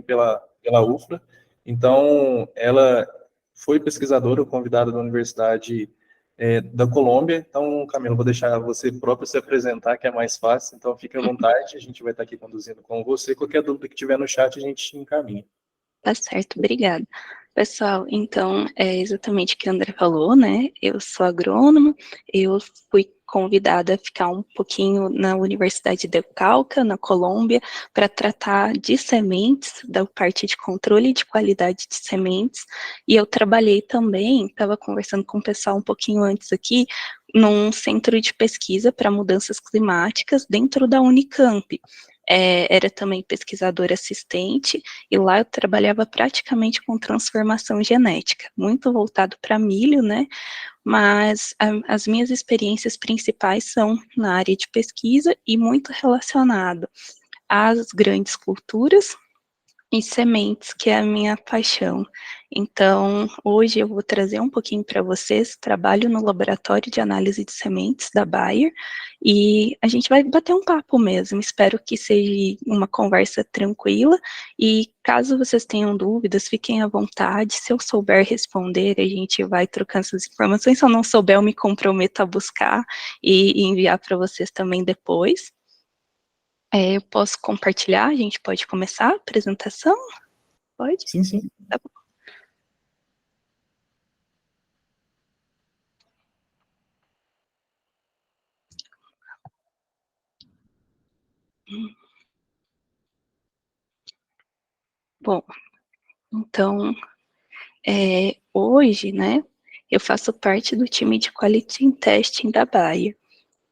pela UFLA. Então, ela foi pesquisadora convidada da Universidade da Colômbia. Então, Camila, vou deixar você próprio se apresentar, que é mais fácil. Então, fique à vontade, a gente vai estar aqui conduzindo com você. Qualquer dúvida que tiver no chat, a gente encaminha. Tá certo, obrigada. Pessoal, então, é exatamente o que a André falou, né? Eu sou agrônoma, eu fui convidada a ficar um pouquinho na Universidade del Cauca, na Colômbia, para tratar de sementes, da parte de controle de qualidade de sementes, e eu trabalhei também, estava conversando com o pessoal um pouquinho antes aqui, num centro de pesquisa para mudanças climáticas dentro da Unicamp. Era também pesquisadora assistente, e lá eu trabalhava praticamente com transformação genética, muito voltado para milho, né? Mas as minhas experiências principais são na área de pesquisa e muito relacionado às grandes culturas e sementes, que é a minha paixão. Então, hoje eu vou trazer um pouquinho para vocês, trabalho no laboratório de análise de sementes da Bayer, e a gente vai bater um papo mesmo, espero que seja uma conversa tranquila, e caso vocês tenham dúvidas, fiquem à vontade, se eu souber responder, a gente vai trocando essas informações, se eu não souber, eu me comprometo a buscar e enviar para vocês também depois. Eu posso compartilhar, a gente pode começar a apresentação? Pode? Sim, sim. Tá bom. Bom, então, hoje, né, eu faço parte do time de Quality Testing da Bayer.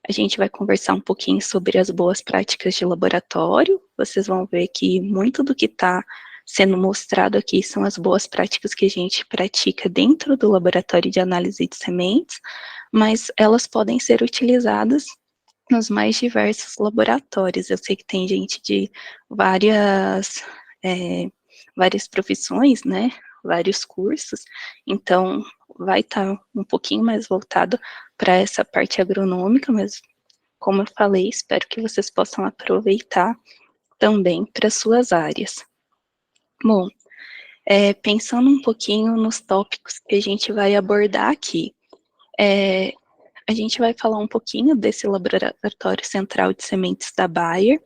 A gente vai conversar um pouquinho sobre as boas práticas de laboratório. Vocês vão ver que muito do que está sendo mostrado aqui são as boas práticas que a gente pratica dentro do laboratório de análise de sementes, mas elas podem ser utilizadas nos mais diversos laboratórios. Eu sei que tem gente de várias, várias profissões, né? Vários cursos, então vai estar um pouquinho mais voltado para essa parte agronômica, mas como eu falei, espero que vocês possam aproveitar também para suas áreas. Bom, pensando um pouquinho nos tópicos que a gente vai abordar aqui, a gente vai falar um pouquinho desse laboratório central de sementes da Bayer,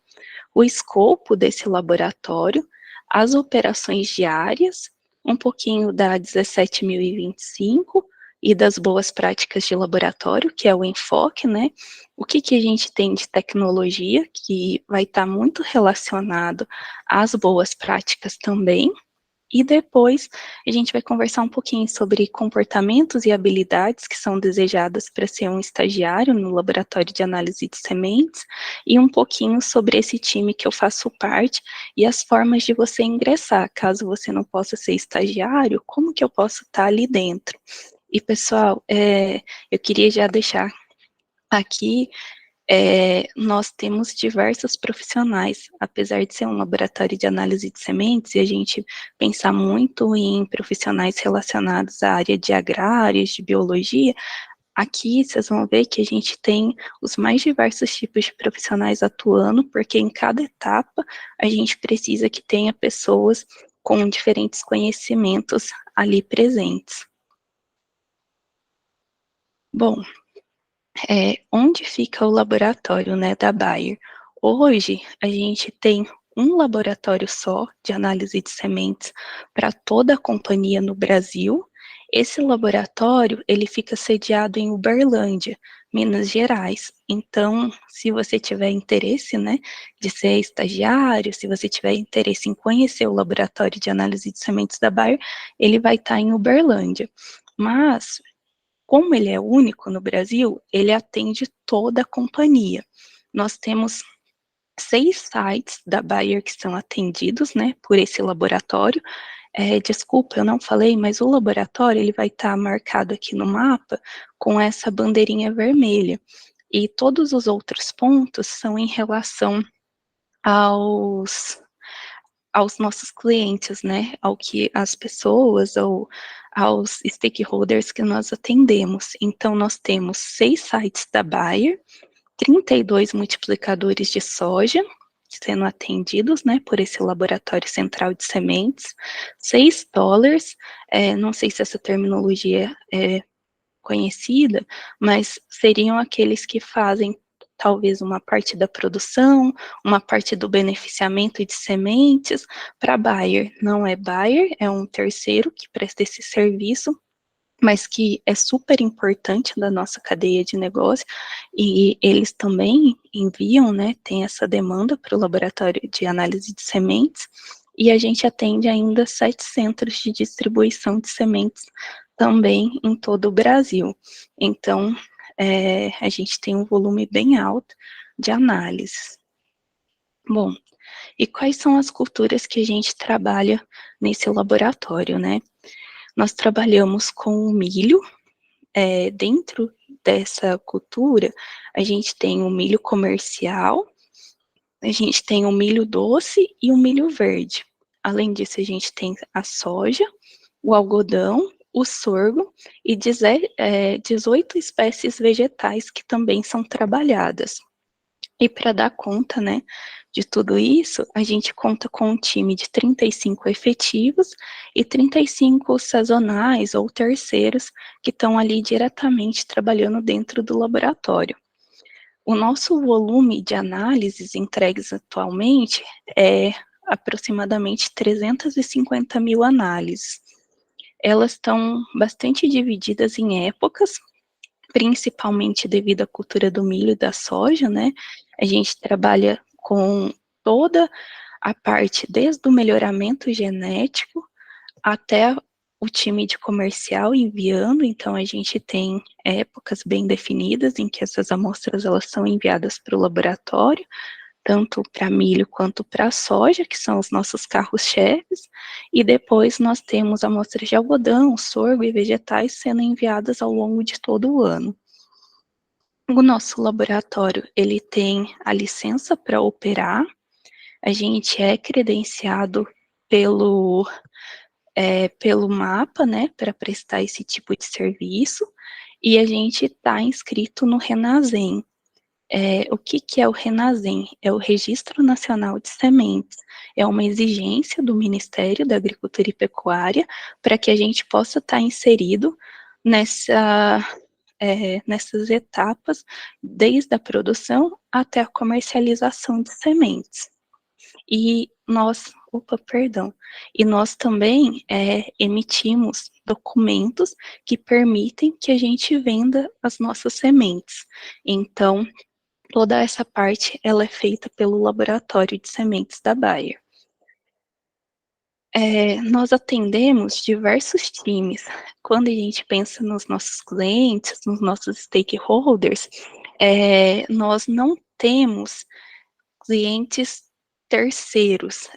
o escopo desse laboratório, as operações diárias, um pouquinho da 17.025 e das boas práticas de laboratório, que é o enfoque, né? O que a gente tem de tecnologia, que vai estar muito relacionado às boas práticas também. E depois a gente vai conversar um pouquinho sobre comportamentos e habilidades que são desejadas para ser um estagiário no laboratório de análise de sementes e um pouquinho sobre esse time que eu faço parte e as formas de você ingressar. Caso você não possa ser estagiário, como que eu posso estar ali dentro? E pessoal, eu queria já deixar aqui nós temos diversos profissionais, apesar de ser um laboratório de análise de sementes, e a gente pensar muito em profissionais relacionados à área de agrários, de biologia, aqui vocês vão ver que a gente tem os mais diversos tipos de profissionais atuando, porque em cada etapa a gente precisa que tenha pessoas com diferentes conhecimentos ali presentes. Bom, onde fica o laboratório, né, da Bayer? Hoje, a gente tem um laboratório só de análise de sementes para toda a companhia no Brasil. Esse laboratório, ele fica sediado em Uberlândia, Minas Gerais. Então, se você tiver interesse, né, de ser estagiário, se você tiver interesse em conhecer o laboratório de análise de sementes da Bayer, ele vai estar em Uberlândia. Mas como ele é único no Brasil, ele atende toda a companhia. Nós temos 6 sites da Bayer que são atendidos, né, por esse laboratório. Desculpa, eu não falei, mas o laboratório ele vai estar marcado aqui no mapa com essa bandeirinha vermelha. E todos os outros pontos são em relação aos nossos clientes, né, ao que as pessoas ou aos stakeholders que nós atendemos. Então, nós temos 6 sites da Bayer, 32 multiplicadores de soja, sendo atendidos, né, por esse laboratório central de sementes, $6, não sei se essa terminologia é conhecida, mas seriam aqueles que fazem talvez uma parte da produção, uma parte do beneficiamento de sementes para Bayer. Não é Bayer, é um terceiro que presta esse serviço, mas que é super importante da nossa cadeia de negócio, e eles também enviam, né, tem essa demanda para o laboratório de análise de sementes, e a gente atende ainda 7 centros de distribuição de sementes também em todo o Brasil. Então, a gente tem um volume bem alto de análises. Bom, e quais são as culturas que a gente trabalha nesse laboratório, né? Nós trabalhamos com o milho. Dentro dessa cultura, a gente tem o milho comercial, a gente tem o milho doce e o milho verde. Além disso, a gente tem a soja, o algodão, o sorgo e 18 espécies vegetais que também são trabalhadas. E para dar conta, né, de tudo isso, a gente conta com um time de 35 efetivos e 35 sazonais ou terceiros que estão ali diretamente trabalhando dentro do laboratório. O nosso volume de análises entregues atualmente é aproximadamente 350 mil análises. Elas estão bastante divididas em épocas, principalmente devido à cultura do milho e da soja, né? A gente trabalha com toda a parte, desde o melhoramento genético até o time de comercial enviando, então a gente tem épocas bem definidas em que essas amostras elas são enviadas para o laboratório, tanto para milho quanto para soja, que são os nossos carros-chefes, e depois nós temos amostras de algodão, sorgo e vegetais sendo enviadas ao longo de todo o ano. O nosso laboratório, ele tem a licença para operar, a gente é credenciado pelo mapa, né, para prestar esse tipo de serviço, e a gente está inscrito no Renasem. O que é o Renasem? É o Registro Nacional de Sementes. É uma exigência do Ministério da Agricultura e Pecuária para que a gente possa estar inserido nessas etapas, desde a produção até a comercialização de sementes. E nós também emitimos documentos que permitem que a gente venda as nossas sementes. Então, toda essa parte, ela é feita pelo Laboratório de Sementes da Bayer. Nós atendemos diversos times. Quando a gente pensa nos nossos clientes, nos nossos stakeholders, nós não temos clientes terceiros,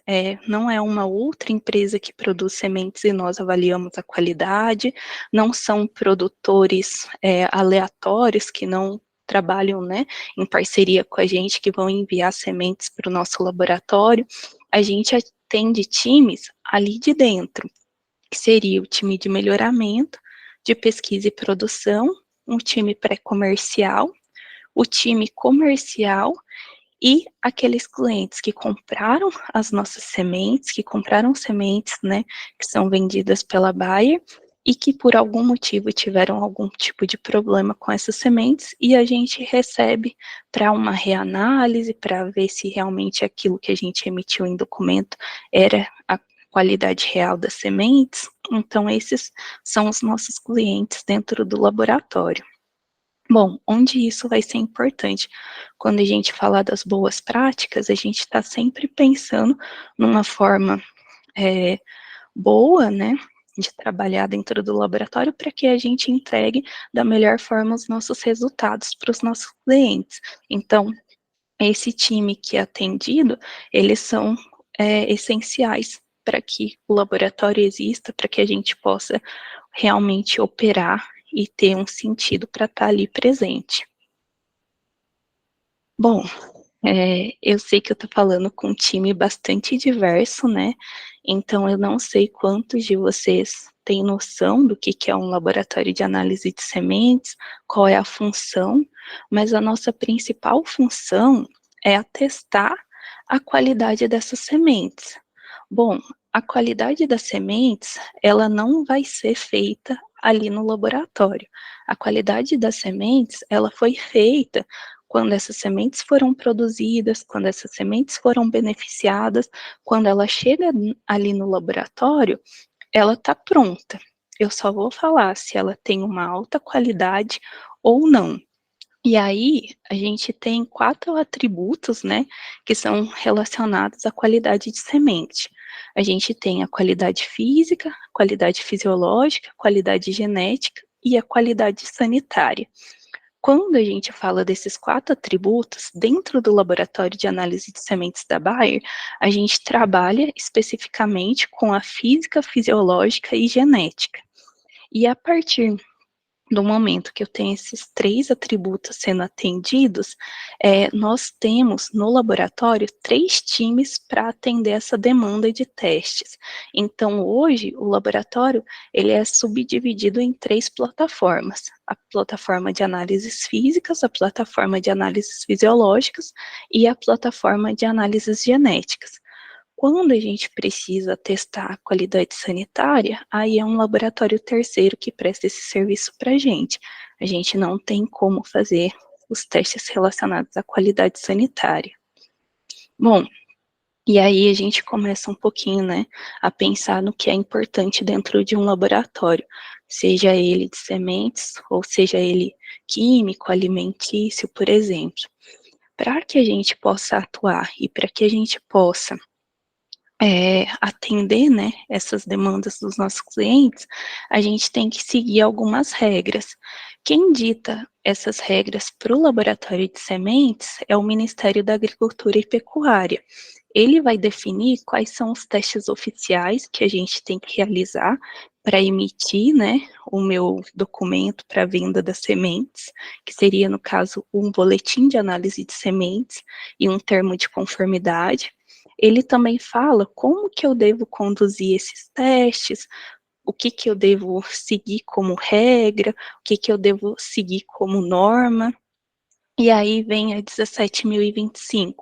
não é uma outra empresa que produz sementes e nós avaliamos a qualidade, não são produtores aleatórios que não trabalham, né, em parceria com a gente, que vão enviar sementes para o nosso laboratório. A gente atende times ali de dentro, que seria o time de melhoramento, de pesquisa e produção, um time pré-comercial, o time comercial e aqueles clientes que compraram as nossas sementes, que compraram sementes, né, que são vendidas pela Bayer, e que por algum motivo tiveram algum tipo de problema com essas sementes, e a gente recebe para uma reanálise, para ver se realmente aquilo que a gente emitiu em documento era a qualidade real das sementes. Então, esses são os nossos clientes dentro do laboratório. Bom, onde isso vai ser importante? Quando a gente fala das boas práticas, a gente está sempre pensando numa forma boa, né, de trabalhar dentro do laboratório para que a gente entregue da melhor forma os nossos resultados para os nossos clientes. Então, esse time que é atendido, eles são essenciais para que o laboratório exista, para que a gente possa realmente operar e ter um sentido para estar ali presente. Bom, eu sei que eu estou falando com um time bastante diverso, né? Então, eu não sei quantos de vocês têm noção do que é um laboratório de análise de sementes, qual é a função, mas a nossa principal função é atestar a qualidade dessas sementes. Bom, a qualidade das sementes, ela não vai ser feita ali no laboratório. A qualidade das sementes, ela foi feita quando essas sementes foram produzidas, quando essas sementes foram beneficiadas, quando ela chega ali no laboratório, ela está pronta. Eu só vou falar se ela tem uma alta qualidade ou não. E aí, a gente tem 4 atributos, né, que são relacionados à qualidade de semente. A gente tem a qualidade física, qualidade fisiológica, qualidade genética e a qualidade sanitária. Quando a gente fala desses 4 atributos, dentro do laboratório de análise de sementes da Bayer, a gente trabalha especificamente com a física, fisiológica e genética. E a partir do momento que eu tenho esses 3 atributos sendo atendidos, nós temos no laboratório 3 times para atender essa demanda de testes. Então, hoje, o laboratório ele é subdividido em 3 plataformas. A plataforma de análises físicas, a plataforma de análises fisiológicas e a plataforma de análises genéticas. Quando a gente precisa testar a qualidade sanitária, aí é um laboratório terceiro que presta esse serviço para a gente. A gente não tem como fazer os testes relacionados à qualidade sanitária. Bom, e aí a gente começa um pouquinho, né, a pensar no que é importante dentro de um laboratório, seja ele de sementes, ou seja ele químico, alimentício, por exemplo. Para que a gente possa atuar e para que a gente possa atender, né, essas demandas dos nossos clientes, a gente tem que seguir algumas regras. Quem dita essas regras para o laboratório de sementes é o Ministério da Agricultura e Pecuária. Ele vai definir quais são os testes oficiais que a gente tem que realizar para emitir, né, o meu documento para venda das sementes, que seria, no caso, um boletim de análise de sementes e um termo de conformidade. Ele também fala como que eu devo conduzir esses testes, o que que eu devo seguir como regra, o que que eu devo seguir como norma. E aí vem a 17.025.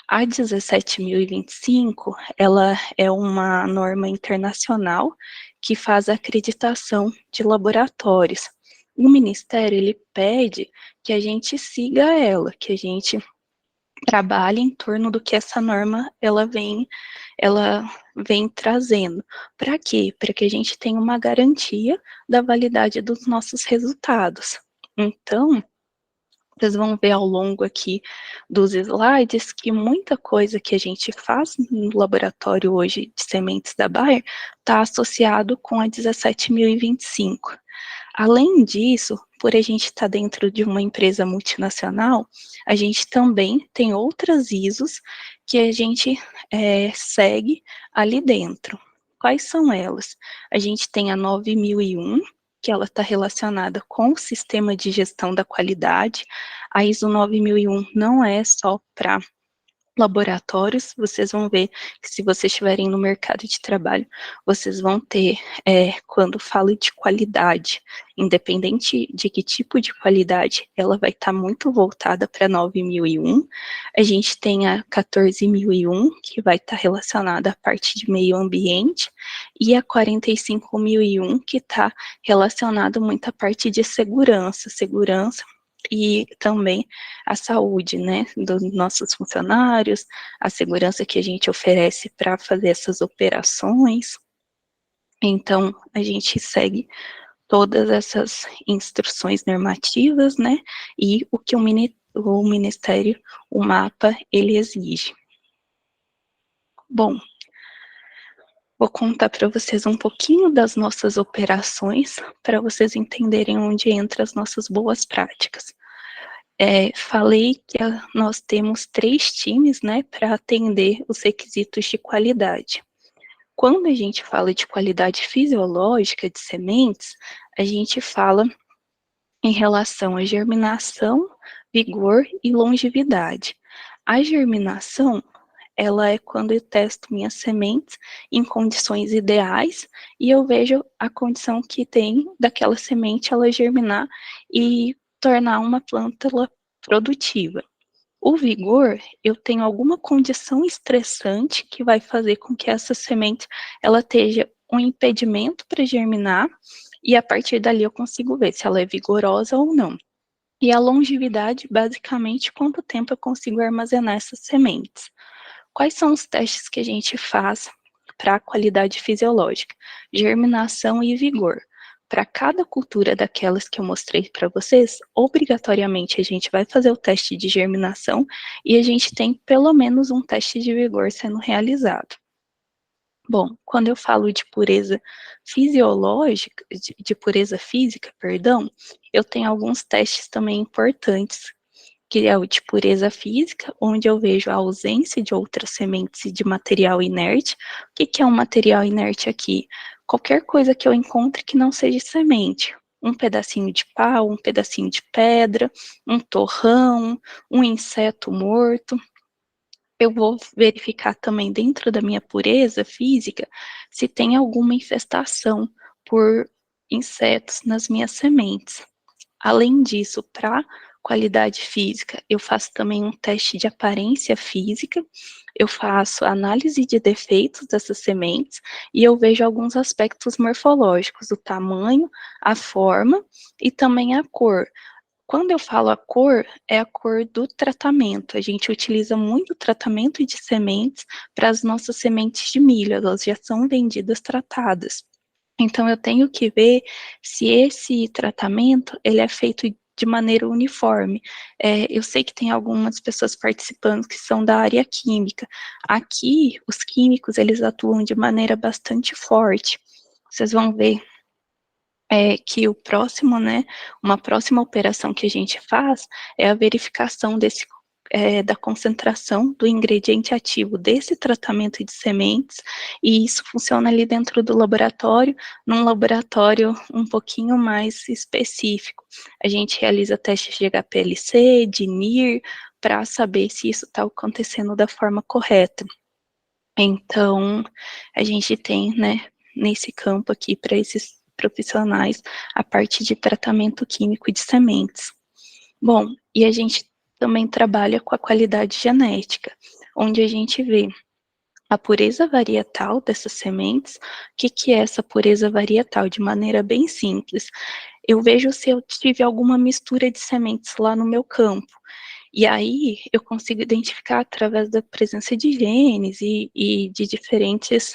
A 17.025, ela é uma norma internacional que faz a acreditação de laboratórios. O Ministério, ele pede que a gente siga ela, que a gente trabalhe em torno do que essa norma ela vem trazendo. Para quê? Para que a gente tenha uma garantia da validade dos nossos resultados. Então, vocês vão ver ao longo aqui dos slides que muita coisa que a gente faz no laboratório hoje de sementes da Bayer está associado com a 17.025. Além disso, por a gente estar dentro de uma empresa multinacional, a gente também tem outras ISOs que a gente segue ali dentro. Quais são elas? A gente tem a 9001, que ela está relacionada com o sistema de gestão da qualidade. A ISO 9001 não é só para laboratórios, vocês vão ver que se vocês estiverem no mercado de trabalho, vocês vão ter, quando falo de qualidade, independente de que tipo de qualidade, ela vai estar muito voltada para 9001. A gente tem a 14.001, que vai estar relacionada à parte de meio ambiente, e a 45.001, que está relacionada muito à parte de segurança e também a saúde, né, dos nossos funcionários, a segurança que a gente oferece para fazer essas operações. Então, a gente segue todas essas instruções normativas, né, e o que o Ministério, o MAPA, ele exige. Bom, vou contar para vocês um pouquinho das nossas operações, para vocês entenderem onde entram as nossas boas práticas. Falei que nós temos 3 times, né, para atender os requisitos de qualidade. Quando a gente fala de qualidade fisiológica de sementes, a gente fala em relação à germinação, vigor e longevidade. A germinação, ela é quando eu testo minhas sementes em condições ideais e eu vejo a condição que tem daquela semente ela germinar e tornar uma planta produtiva. O vigor, eu tenho alguma condição estressante que vai fazer com que essa semente ela esteja um impedimento para germinar, e a partir dali eu consigo ver se ela é vigorosa ou não. E a longevidade, basicamente, quanto tempo eu consigo armazenar essas sementes. Quais são os testes que a gente faz para a qualidade fisiológica? Germinação e vigor. Para cada cultura daquelas que eu mostrei para vocês, obrigatoriamente a gente vai fazer o teste de germinação e a gente tem pelo menos um teste de vigor sendo realizado. Bom, quando eu falo de pureza fisiológica, de pureza física, perdão, eu tenho alguns testes também importantes, que é o de pureza física, onde eu vejo a ausência de outras sementes e de material inerte. O que é um material inerte aqui? Qualquer coisa que eu encontre que não seja semente. Um pedacinho de pau, um pedacinho de pedra, um torrão, um inseto morto. Eu vou verificar também dentro da minha pureza física se tem alguma infestação por insetos nas minhas sementes. Além disso, para qualidade física, eu faço também um teste de aparência física, eu faço análise de defeitos dessas sementes e eu vejo alguns aspectos morfológicos, o tamanho, a forma e também a cor. Quando eu falo a cor, é a cor do tratamento. A gente utiliza muito o tratamento de sementes para as nossas sementes de milho, elas já são vendidas tratadas. Então eu tenho que ver se esse tratamento ele é feito de maneira uniforme. Eu sei que tem algumas pessoas participando que são da área química. Aqui, os químicos, eles atuam de maneira bastante forte. Vocês vão ver que o próximo, né, uma próxima operação que a gente faz é a verificação da concentração do ingrediente ativo desse tratamento de sementes, e isso funciona ali dentro do laboratório, num laboratório um pouquinho mais específico. A gente realiza testes de HPLC, de NIR, para saber se isso está acontecendo da forma correta. Então, a gente tem, né, nesse campo aqui, para esses profissionais, a parte de tratamento químico de sementes. Bom, e a gente também trabalha com a qualidade genética, onde a gente vê a pureza varietal dessas sementes. O que é essa pureza varietal? De maneira bem simples, eu vejo se eu tive alguma mistura de sementes lá no meu campo. E aí eu consigo identificar através da presença de genes e de diferentes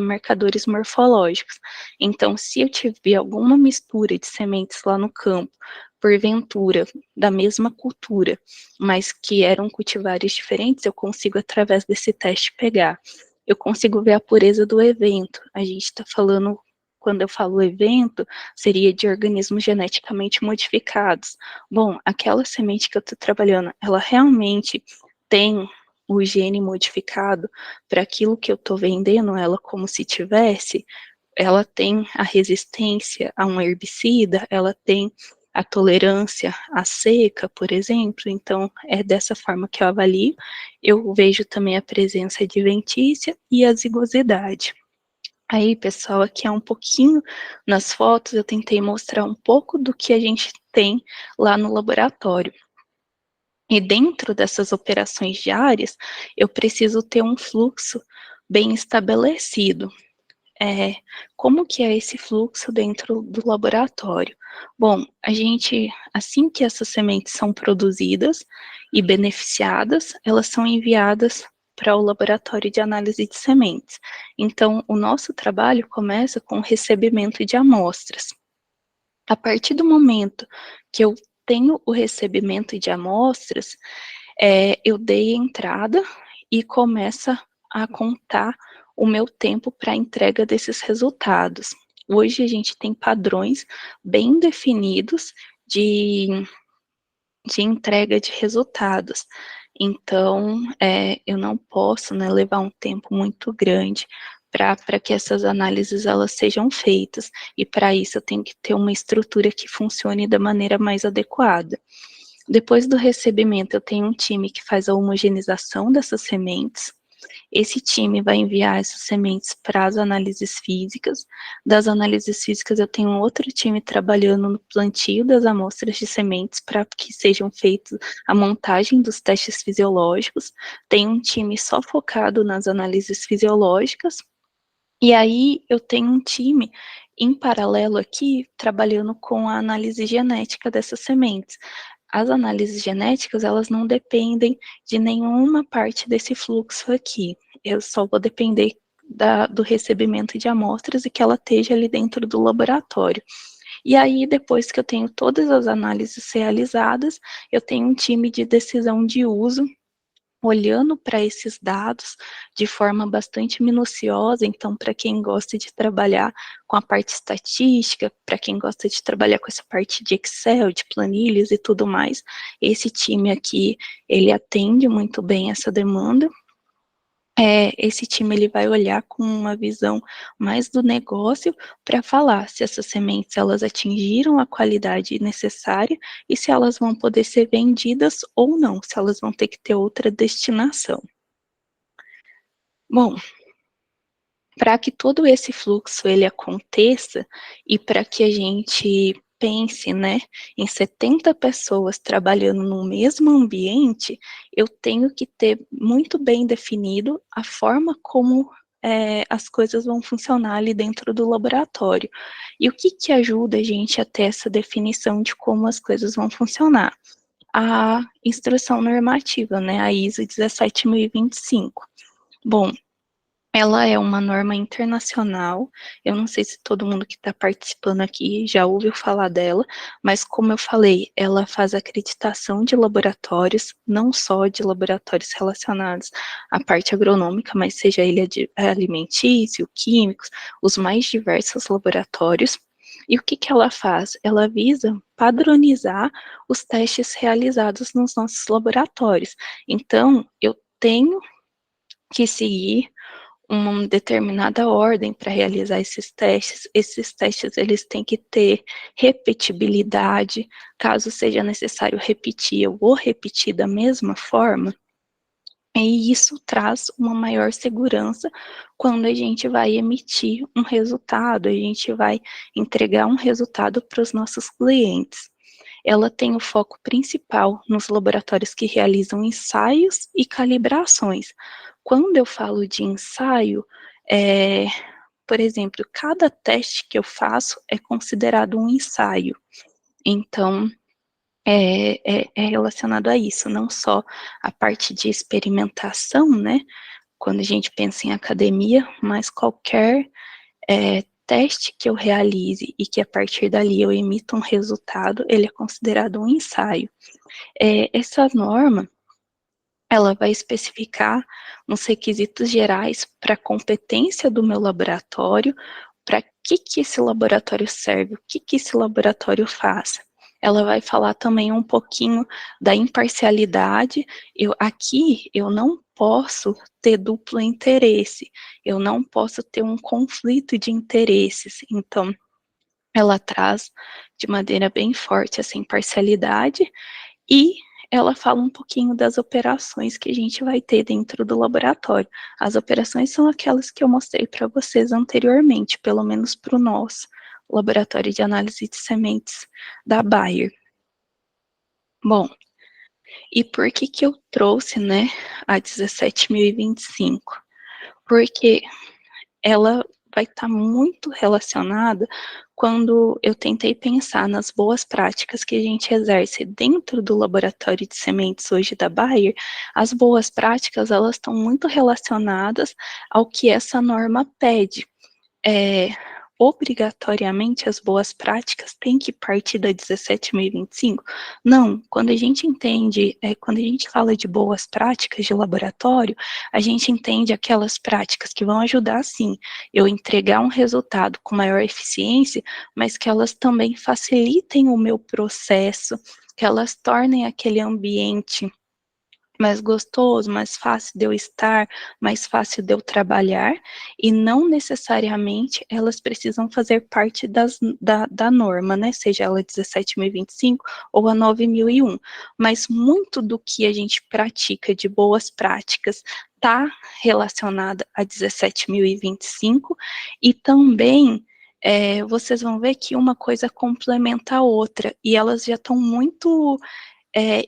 marcadores morfológicos. Então, se eu tiver alguma mistura de sementes lá no campo, porventura, da mesma cultura, mas que eram cultivares diferentes, eu consigo, através desse teste, pegar. Eu consigo ver a pureza do evento. A gente está falando, quando eu falo evento, seria de organismos geneticamente modificados. Bom, aquela semente que eu estou trabalhando, ela realmente tem o gene modificado para aquilo que eu estou vendendo ela como se tivesse, ela tem a resistência a um herbicida, ela tem a tolerância à seca, por exemplo, então é dessa forma que eu avalio. Eu vejo também a presença adventícia e a zigosidade. Aí, pessoal, aqui é um pouquinho nas fotos, eu tentei mostrar um pouco do que a gente tem lá no laboratório. E dentro dessas operações diárias, eu preciso ter um fluxo bem estabelecido. Como que é esse fluxo dentro do laboratório? Bom, a gente, assim que essas sementes são produzidas e beneficiadas, elas são enviadas para o laboratório de análise de sementes. Então, o nosso trabalho começa com o recebimento de amostras. A partir do momento que eu tenho o recebimento de amostras, eu dei entrada e começa a contar o meu tempo para a entrega desses resultados. Hoje a gente tem padrões bem definidos de entrega de resultados. Então, eu não posso, né, levar um tempo muito grande para que essas análises elas sejam feitas, e para isso eu tenho que ter uma estrutura que funcione da maneira mais adequada. Depois do recebimento, eu tenho um time que faz a homogeneização dessas sementes. Esse time vai enviar essas sementes para as análises físicas. Das análises físicas, eu tenho outro time trabalhando no plantio das amostras de sementes para que sejam feitos a montagem dos testes fisiológicos. Tem um time só focado nas análises fisiológicas. E aí eu tenho um time em paralelo aqui trabalhando com a análise genética dessas sementes. As análises genéticas, elas não dependem de nenhuma parte desse fluxo aqui. Eu só vou depender do recebimento de amostras e que ela esteja ali dentro do laboratório. E aí, depois que eu tenho todas as análises realizadas, eu tenho um time de decisão de uso olhando para esses dados de forma bastante minuciosa. Então, para quem gosta de trabalhar com a parte estatística, para quem gosta de trabalhar com essa parte de Excel, de planilhas e tudo mais, esse time aqui, ele atende muito bem essa demanda. Esse time ele vai olhar com uma visão mais do negócio para falar se essas sementes elas atingiram a qualidade necessária e se elas vão poder ser vendidas ou não, se elas vão ter que ter outra destinação. Bom, para que todo esse fluxo ele aconteça e para que a gente pense, né, em 70 pessoas trabalhando no mesmo ambiente, eu tenho que ter muito bem definido a forma como as coisas vão funcionar ali dentro do laboratório. E o que ajuda a gente a ter essa definição de como as coisas vão funcionar? A instrução normativa, né, a ISO 17025. Bom, ela é uma norma internacional. Eu não sei se todo mundo que está participando aqui já ouviu falar dela, mas como eu falei, ela faz acreditação de laboratórios, não só de laboratórios relacionados à parte agronômica, mas seja ele alimentício, químicos, os mais diversos laboratórios. E o que ela faz? Ela visa padronizar os testes realizados nos nossos laboratórios. Então, eu tenho que seguir uma determinada ordem para realizar esses testes. Esses testes eles têm que ter repetibilidade. Caso seja necessário repetir, eu vou repetir da mesma forma. E isso traz uma maior segurança quando a gente vai emitir um resultado, a gente vai entregar um resultado para os nossos clientes. Ela tem o foco principal nos laboratórios que realizam ensaios e calibrações. Quando eu falo de ensaio, por exemplo, cada teste que eu faço é considerado um ensaio. Então, é relacionado a isso, não só a parte de experimentação, né? Quando a gente pensa em academia, mas qualquer teste que eu realize e que a partir dali eu emita um resultado, ele é considerado um ensaio. Essa norma, ela vai especificar uns requisitos gerais para a competência do meu laboratório, para que esse laboratório serve, o que esse laboratório faz. Ela vai falar também um pouquinho da imparcialidade. Aqui eu não posso ter duplo interesse, eu não posso ter um conflito de interesses. Então, ela traz de maneira bem forte essa imparcialidade e ela fala um pouquinho das operações que a gente vai ter dentro do laboratório. As operações são aquelas que eu mostrei para vocês anteriormente, pelo menos para o nosso laboratório de análise de sementes da Bayer. Bom, e por que eu trouxe, né, a 17.025? Porque ela vai estar muito relacionada quando eu tentei pensar nas boas práticas que a gente exerce dentro do laboratório de sementes hoje da Bayer. As boas práticas, elas estão muito relacionadas ao que essa norma pede. Obrigatoriamente as boas práticas têm que partir da 17.025? Não, quando a gente entende, quando a gente fala de boas práticas de laboratório, a gente entende aquelas práticas que vão ajudar, sim, eu entregar um resultado com maior eficiência, mas que elas também facilitem o meu processo, que elas tornem aquele ambiente mais gostoso, mais fácil de eu estar, mais fácil de eu trabalhar, e não necessariamente elas precisam fazer parte da norma, né, seja ela 17.025 ou a 9.001, mas muito do que a gente pratica de boas práticas está relacionada a 17.025, e também vocês vão ver que uma coisa complementa a outra, e elas já estão muito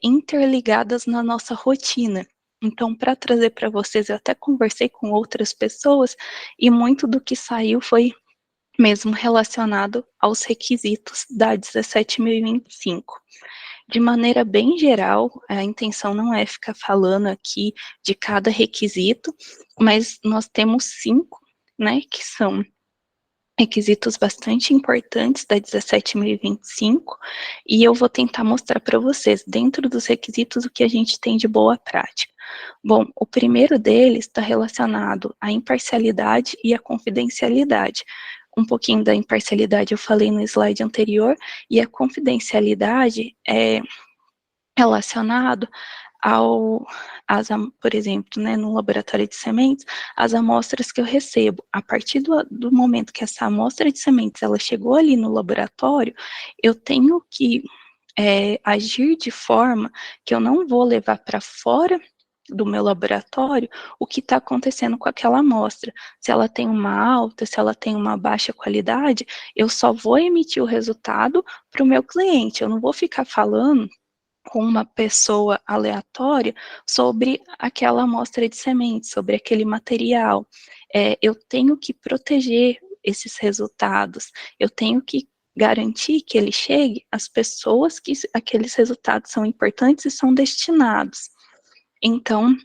interligadas na nossa rotina. Então, para trazer para vocês, eu até conversei com outras pessoas, e muito do que saiu foi mesmo relacionado aos requisitos da 17.025. De maneira bem geral, a intenção não é ficar falando aqui de cada requisito, mas nós temos 5, né, que são requisitos bastante importantes da 17.025, e eu vou tentar mostrar para vocês, dentro dos requisitos, o que a gente tem de boa prática. Bom, o primeiro deles está relacionado à imparcialidade e à confidencialidade. Um pouquinho da imparcialidade eu falei no slide anterior, e a confidencialidade é relacionado por exemplo, né, no laboratório de sementes, as amostras que eu recebo, a partir do momento que essa amostra de sementes ela chegou ali no laboratório, eu tenho que agir de forma que eu não vou levar para fora do meu laboratório o que está acontecendo com aquela amostra. Se ela tem uma alta, se ela tem uma baixa qualidade, eu só vou emitir o resultado para o meu cliente, eu não vou ficar falando com uma pessoa aleatória sobre aquela amostra de sementes, sobre aquele material. Eu tenho que proteger esses resultados, eu tenho que garantir que ele chegue às pessoas que aqueles resultados são importantes e são destinados. Então,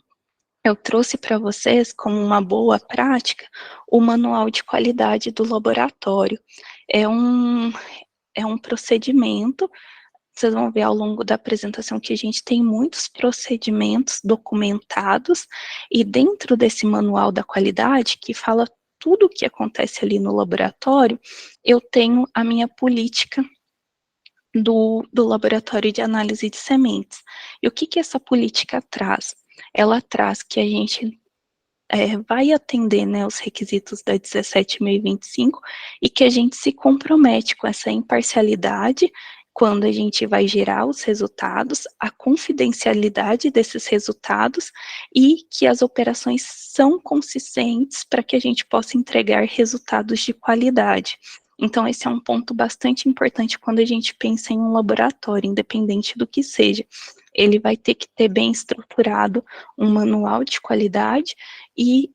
eu trouxe para vocês, como uma boa prática, o manual de qualidade do laboratório. É um procedimento. Vocês vão ver ao longo da apresentação que a gente tem muitos procedimentos documentados, e dentro desse manual da qualidade, que fala tudo o que acontece ali no laboratório, eu tenho a minha política do laboratório de análise de sementes. E o que essa política traz? Ela traz que a gente vai atender, né, os requisitos da 17.025, e que a gente se compromete com essa imparcialidade quando a gente vai gerar os resultados, a confidencialidade desses resultados, e que as operações são consistentes para que a gente possa entregar resultados de qualidade. Então, esse é um ponto bastante importante quando a gente pensa em um laboratório, independente do que seja. Ele vai ter que ter bem estruturado um manual de qualidade, e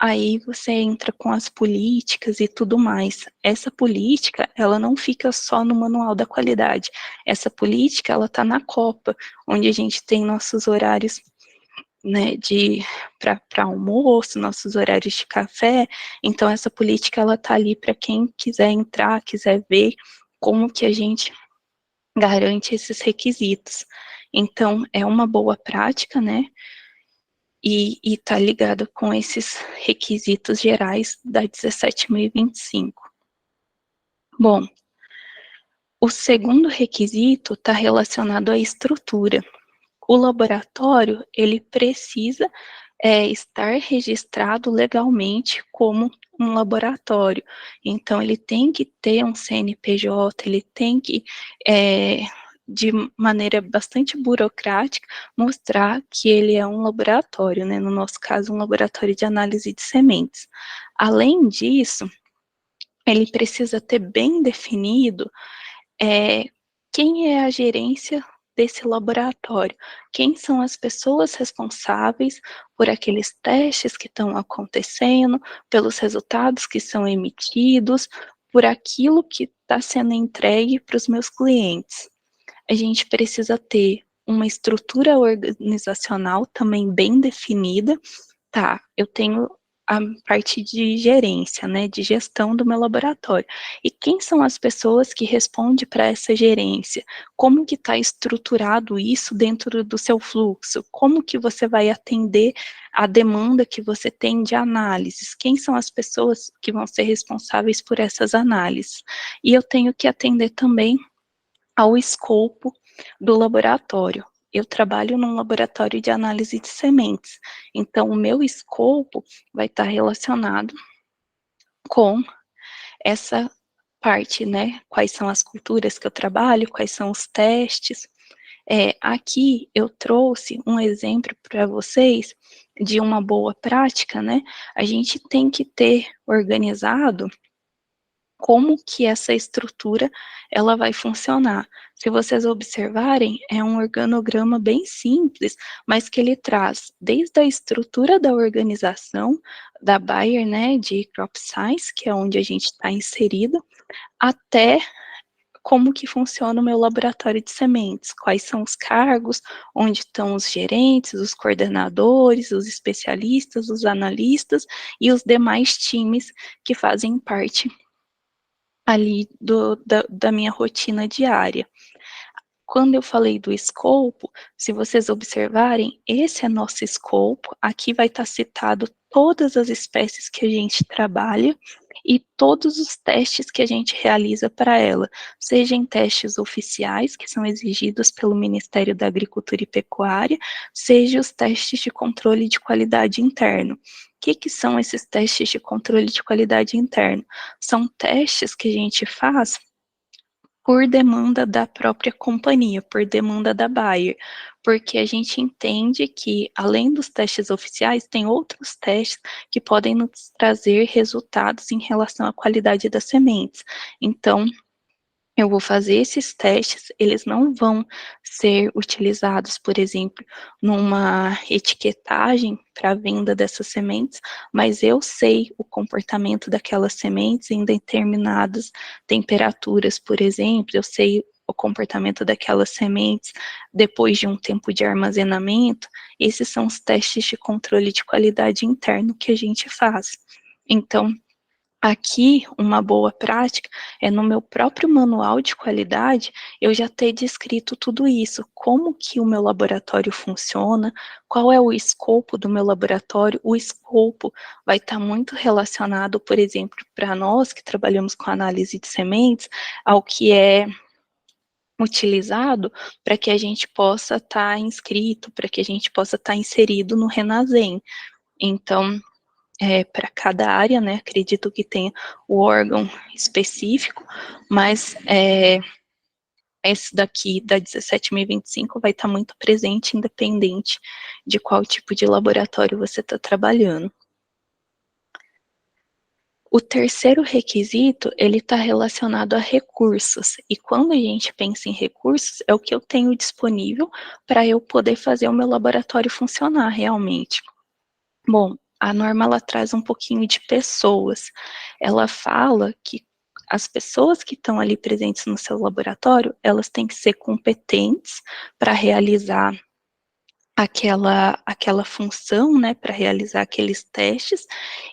aí você entra com as políticas e tudo mais. Essa política, ela não fica só no manual da qualidade. Essa política, ela está na Copa, onde a gente tem nossos horários, né, para almoço, nossos horários de café. Então, essa política, ela está ali para quem quiser entrar, quiser ver como que a gente garante esses requisitos. Então, é uma boa prática, né, e está ligado com esses requisitos gerais da 17.025. Bom, o segundo requisito está relacionado à estrutura. O laboratório, ele precisa estar registrado legalmente como um laboratório. Então, ele tem que ter um CNPJ, ele tem que, de maneira bastante burocrática, mostrar que ele é um laboratório, né? No nosso caso, um laboratório de análise de sementes. Além disso, ele precisa ter bem definido quem é a gerência desse laboratório, quem são as pessoas responsáveis por aqueles testes que estão acontecendo, pelos resultados que são emitidos, por aquilo que está sendo entregue para os meus clientes. A gente precisa ter uma estrutura organizacional também bem definida. Tá, eu tenho a parte de gerência, né, de gestão do meu laboratório. E quem são as pessoas que respondem para essa gerência? Como que está estruturado isso dentro do seu fluxo? Como que você vai atender a demanda que você tem de análises? Quem são as pessoas que vão ser responsáveis por essas análises? E eu tenho que atender também ao escopo do laboratório. eu trabalho num laboratório de análise de sementes, então o meu escopo vai estar relacionado com essa parte, né? Quais são as culturas que eu trabalho, quais são os testes. Aqui eu trouxe um exemplo para vocês de uma boa prática, né? A gente tem que ter organizado como que essa estrutura ela vai funcionar. Se vocês observarem, é um organograma bem simples, mas que ele traz desde a estrutura da organização da Bayer, né, de Crop Science, que é onde a gente está inserido, até como que funciona o meu laboratório de sementes, quais são os cargos, onde estão os gerentes, os coordenadores, os especialistas, os analistas e os demais times que fazem parte ali da minha rotina diária. Quando eu falei do escopo, se vocês observarem, esse é nosso escopo, aqui vai estar citado todas as espécies que a gente trabalha e todos os testes que a gente realiza para ela, sejam testes oficiais, que são exigidos pelo Ministério da Agricultura e Pecuária, seja os testes de controle de qualidade interno. O que são esses testes de controle de qualidade interno? São testes que a gente faz por demanda da própria companhia, por demanda da Bayer, porque a gente entende que, além dos testes oficiais, tem outros testes que podem nos trazer resultados em relação à qualidade das sementes. Então, eu vou fazer esses testes, eles não vão ser utilizados, por exemplo, numa etiquetagem para venda dessas sementes, mas eu sei o comportamento daquelas sementes em determinadas temperaturas, por exemplo, eu sei o comportamento daquelas sementes depois de um tempo de armazenamento. Esses são os testes de controle de qualidade interno que a gente faz. Então, aqui, uma boa prática é no meu próprio manual de qualidade, eu já ter descrito tudo isso, como que o meu laboratório funciona, qual é o escopo do meu laboratório. O escopo vai estar muito relacionado, por exemplo, para nós que trabalhamos com análise de sementes, ao que é utilizado para que a gente possa estar inscrito, para que a gente possa estar inserido no Renasem. Então, para cada área, né? Acredito que tenha o órgão específico, mas esse daqui da 17.025 vai estar muito presente, independente de qual tipo de laboratório você está trabalhando. O terceiro requisito, ele está relacionado a recursos, e quando a gente pensa em recursos, é o que eu tenho disponível para eu poder fazer o meu laboratório funcionar realmente. Bom, a norma ela traz um pouquinho de pessoas. Ela fala que as pessoas que estão ali presentes no seu laboratório, elas têm que ser competentes para realizar aquela função, né, para realizar aqueles testes,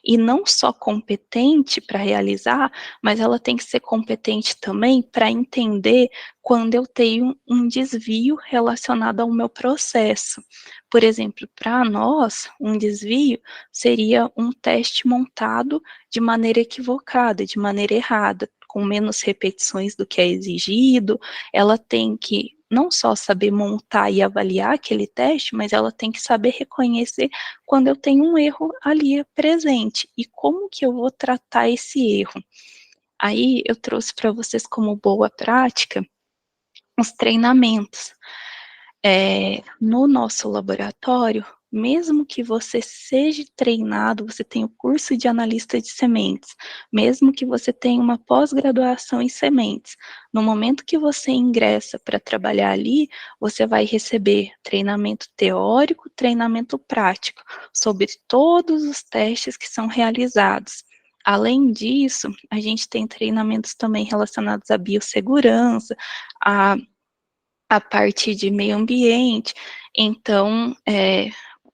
e não só competente para realizar, mas ela tem que ser competente também para entender quando eu tenho um desvio relacionado ao meu processo. Por exemplo, para nós, um desvio seria um teste montado de maneira equivocada, de maneira errada, com menos repetições do que é exigido. Ela tem que não só saber montar e avaliar aquele teste, mas ela tem que saber reconhecer quando eu tenho um erro ali presente e como que eu vou tratar esse erro. Aí eu trouxe para vocês como boa prática os treinamentos. No nosso laboratório, mesmo que você seja treinado, você tenha o curso de analista de sementes, mesmo que você tenha uma pós-graduação em sementes, no momento que você ingressa para trabalhar ali, você vai receber treinamento teórico, treinamento prático, sobre todos os testes que são realizados. Além disso, a gente tem treinamentos também relacionados à biossegurança, a parte de meio ambiente. Então,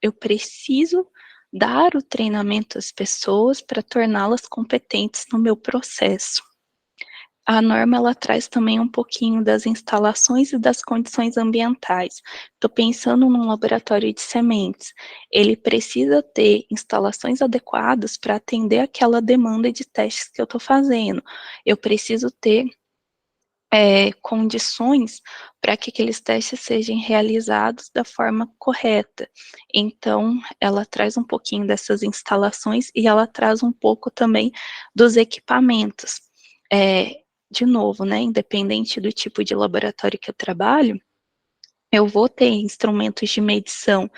eu preciso dar o treinamento às pessoas para torná-las competentes no meu processo. A norma ela traz também um pouquinho das instalações e das condições ambientais. Estou pensando num laboratório de sementes. Ele precisa ter instalações adequadas para atender aquela demanda de testes que eu estou fazendo. Eu preciso ter condições para que aqueles testes sejam realizados da forma correta. Então, ela traz um pouquinho dessas instalações e ela traz um pouco também dos equipamentos. De novo, né, independente do tipo de laboratório que eu trabalho, eu vou ter instrumentos de medição,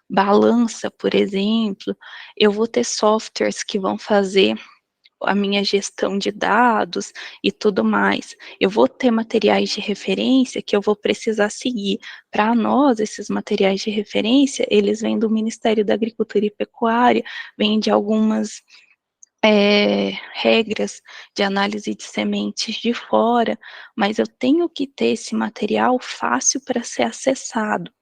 balança, por exemplo, eu vou ter softwares que vão fazer a minha gestão de dados e tudo mais. Eu vou ter materiais de referência que eu vou precisar seguir. Para nós, esses materiais de referência, eles vêm do Ministério da Agricultura e Pecuária, vêm de algumas regras de análise de sementes de fora, mas eu tenho que ter esse material fácil para ser acessado.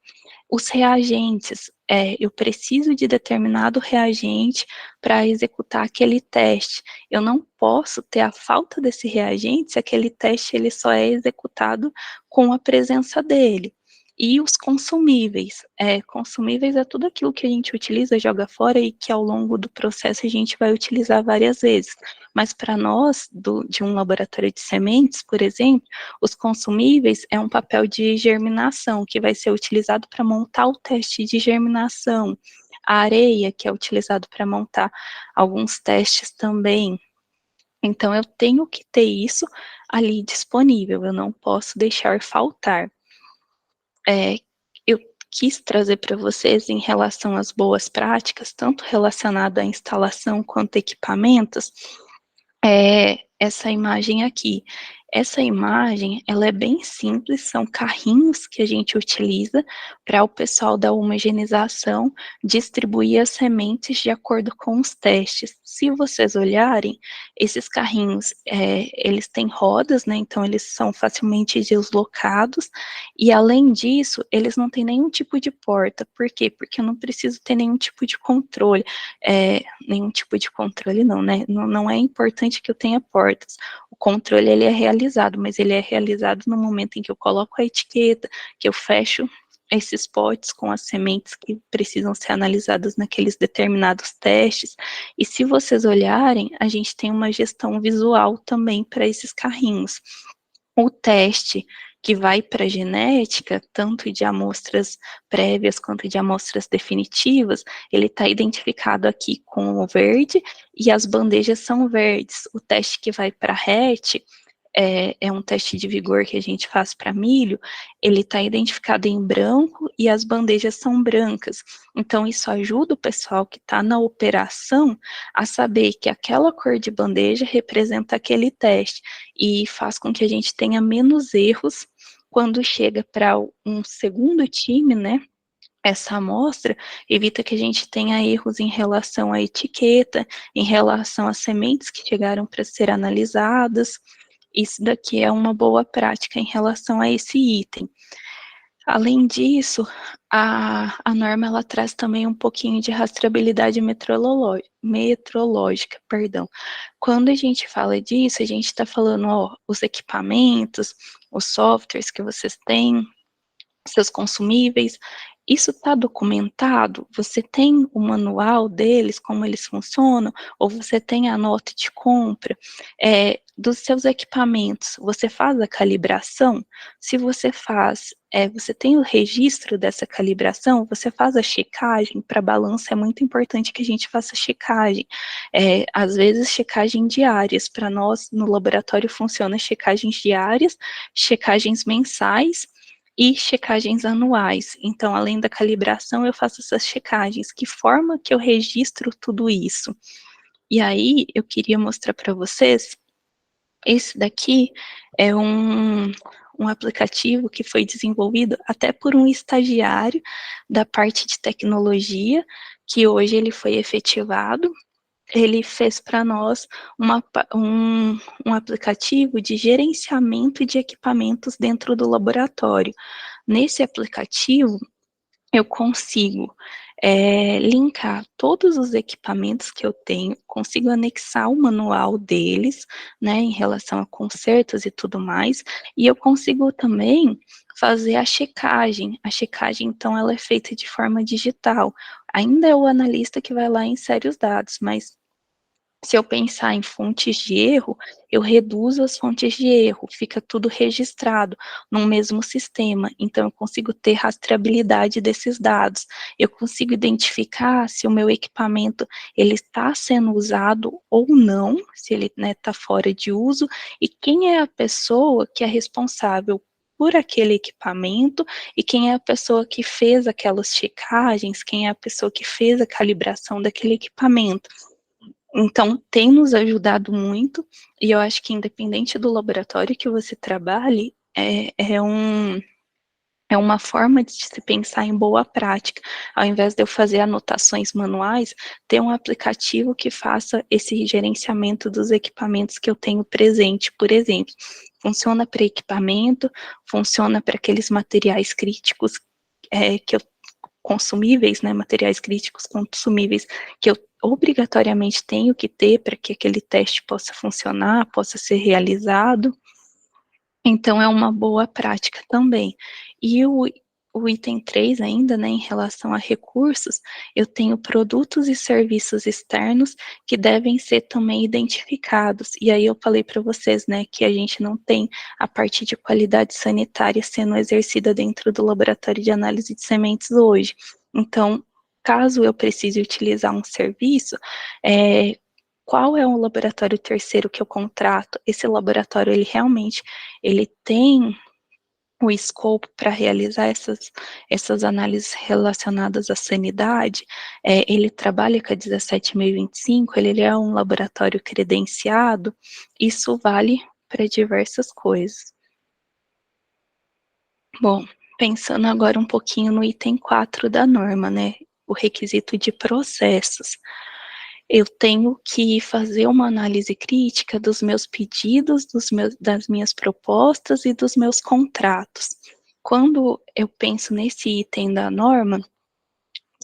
Os reagentes, eu preciso de determinado reagente para executar aquele teste. Eu não posso ter a falta desse reagente se aquele teste ele só é executado com a presença dele. E os consumíveis. Consumíveis é tudo aquilo que a gente utiliza, joga fora e que ao longo do processo a gente vai utilizar várias vezes. Mas para nós, de um laboratório de sementes, por exemplo, os consumíveis é um papel de germinação que vai ser utilizado para montar o teste de germinação. A areia, que é utilizado para montar alguns testes também. Então, eu tenho que ter isso ali disponível, eu não posso deixar faltar. Eu quis trazer para vocês em relação às boas práticas, tanto relacionado à instalação quanto equipamentos, essa imagem aqui. Essa imagem, ela é bem simples, são carrinhos que a gente utiliza para o pessoal da homogeneização distribuir as sementes de acordo com os testes. Se vocês olharem, esses carrinhos, eles têm rodas, né, então eles são facilmente deslocados, e além disso, eles não têm nenhum tipo de porta. Por quê? Porque eu não preciso ter nenhum tipo de controle, nenhum tipo de controle não, né, não é importante que eu tenha portas. O controle, ele é realizado, mas ele é realizado no momento em que eu coloco a etiqueta, que eu fecho esses potes com as sementes que precisam ser analisadas naqueles determinados testes. E se vocês olharem, a gente tem uma gestão visual também para esses carrinhos. O teste que vai para a genética, tanto de amostras prévias quanto de amostras definitivas, ele está identificado aqui com o verde e as bandejas são verdes. O teste que vai para RET é um teste de vigor que a gente faz para milho, ele está identificado em branco e as bandejas são brancas. Então, isso ajuda o pessoal que está na operação a saber que aquela cor de bandeja representa aquele teste e faz com que a gente tenha menos erros quando chega para um segundo time, né? Essa amostra evita que a gente tenha erros em relação à etiqueta, em relação às sementes que chegaram para ser analisadas. Isso daqui é uma boa prática em relação a esse item. Além disso, a norma ela traz também um pouquinho de rastreabilidade metrológica, perdão. Quando a gente fala disso, a gente está falando, os equipamentos, os softwares que vocês têm, seus consumíveis, isso está documentado? Você tem o manual deles, como eles funcionam? Ou você tem a nota de compra? Dos seus equipamentos, você faz a calibração? Se você faz, você tem o registro dessa calibração? Você faz a checagem? Para balança é muito importante que a gente faça checagem. Às vezes, checagem diárias. Para nós, no laboratório, funciona checagens diárias, checagens mensais, e checagens anuais. Então, além da calibração, eu faço essas checagens. Que forma que eu registro tudo isso? E aí, eu queria mostrar para vocês, esse daqui é um aplicativo que foi desenvolvido até por um estagiário da parte de tecnologia, que hoje ele foi efetivado. Ele fez para nós um aplicativo de gerenciamento de equipamentos dentro do laboratório. Nesse aplicativo, eu consigo linkar todos os equipamentos que eu tenho, consigo anexar o manual deles, né, em relação a consertos e tudo mais, e eu consigo também fazer a checagem. A checagem, então, ela é feita de forma digital. Ainda é o analista que vai lá e insere os dados, mas Se eu pensar em fontes de erro, eu reduzo as fontes de erro, fica tudo registrado num mesmo sistema, então eu consigo ter rastreabilidade desses dados, eu consigo identificar se o meu equipamento ele está sendo usado ou não, se ele está fora de uso, e quem é a pessoa que é responsável por aquele equipamento, e quem é a pessoa que fez aquelas checagens, quem é a pessoa que fez a calibração daquele equipamento. Então, tem nos ajudado muito, e eu acho que independente do laboratório que você trabalhe, é uma forma de se pensar em boa prática. Ao invés de eu fazer anotações manuais, ter um aplicativo que faça esse gerenciamento dos equipamentos que eu tenho presente, por exemplo. Funciona para equipamento, funciona para aqueles materiais críticos que eu consumíveis, né, materiais críticos consumíveis que eu obrigatoriamente tenho que ter para que aquele teste possa funcionar, possa ser realizado. Então, é uma boa prática também. E o item 3 ainda, né, em relação a recursos, eu tenho produtos e serviços externos que devem ser também identificados. E aí eu falei para vocês, né, que a gente não tem a parte de qualidade sanitária sendo exercida dentro do laboratório de análise de sementes hoje. Então, caso eu precise utilizar um serviço, qual é o laboratório terceiro que eu contrato? Esse laboratório, ele realmente, ele tem o escopo para realizar essas análises relacionadas à sanidade, ele trabalha com a 17.025, ele é um laboratório credenciado, isso vale para diversas coisas. Bom, pensando agora um pouquinho no item 4 da norma, né, o requisito de processos. Eu tenho que fazer uma análise crítica dos meus pedidos, das minhas propostas e dos meus contratos. Quando eu penso nesse item da norma,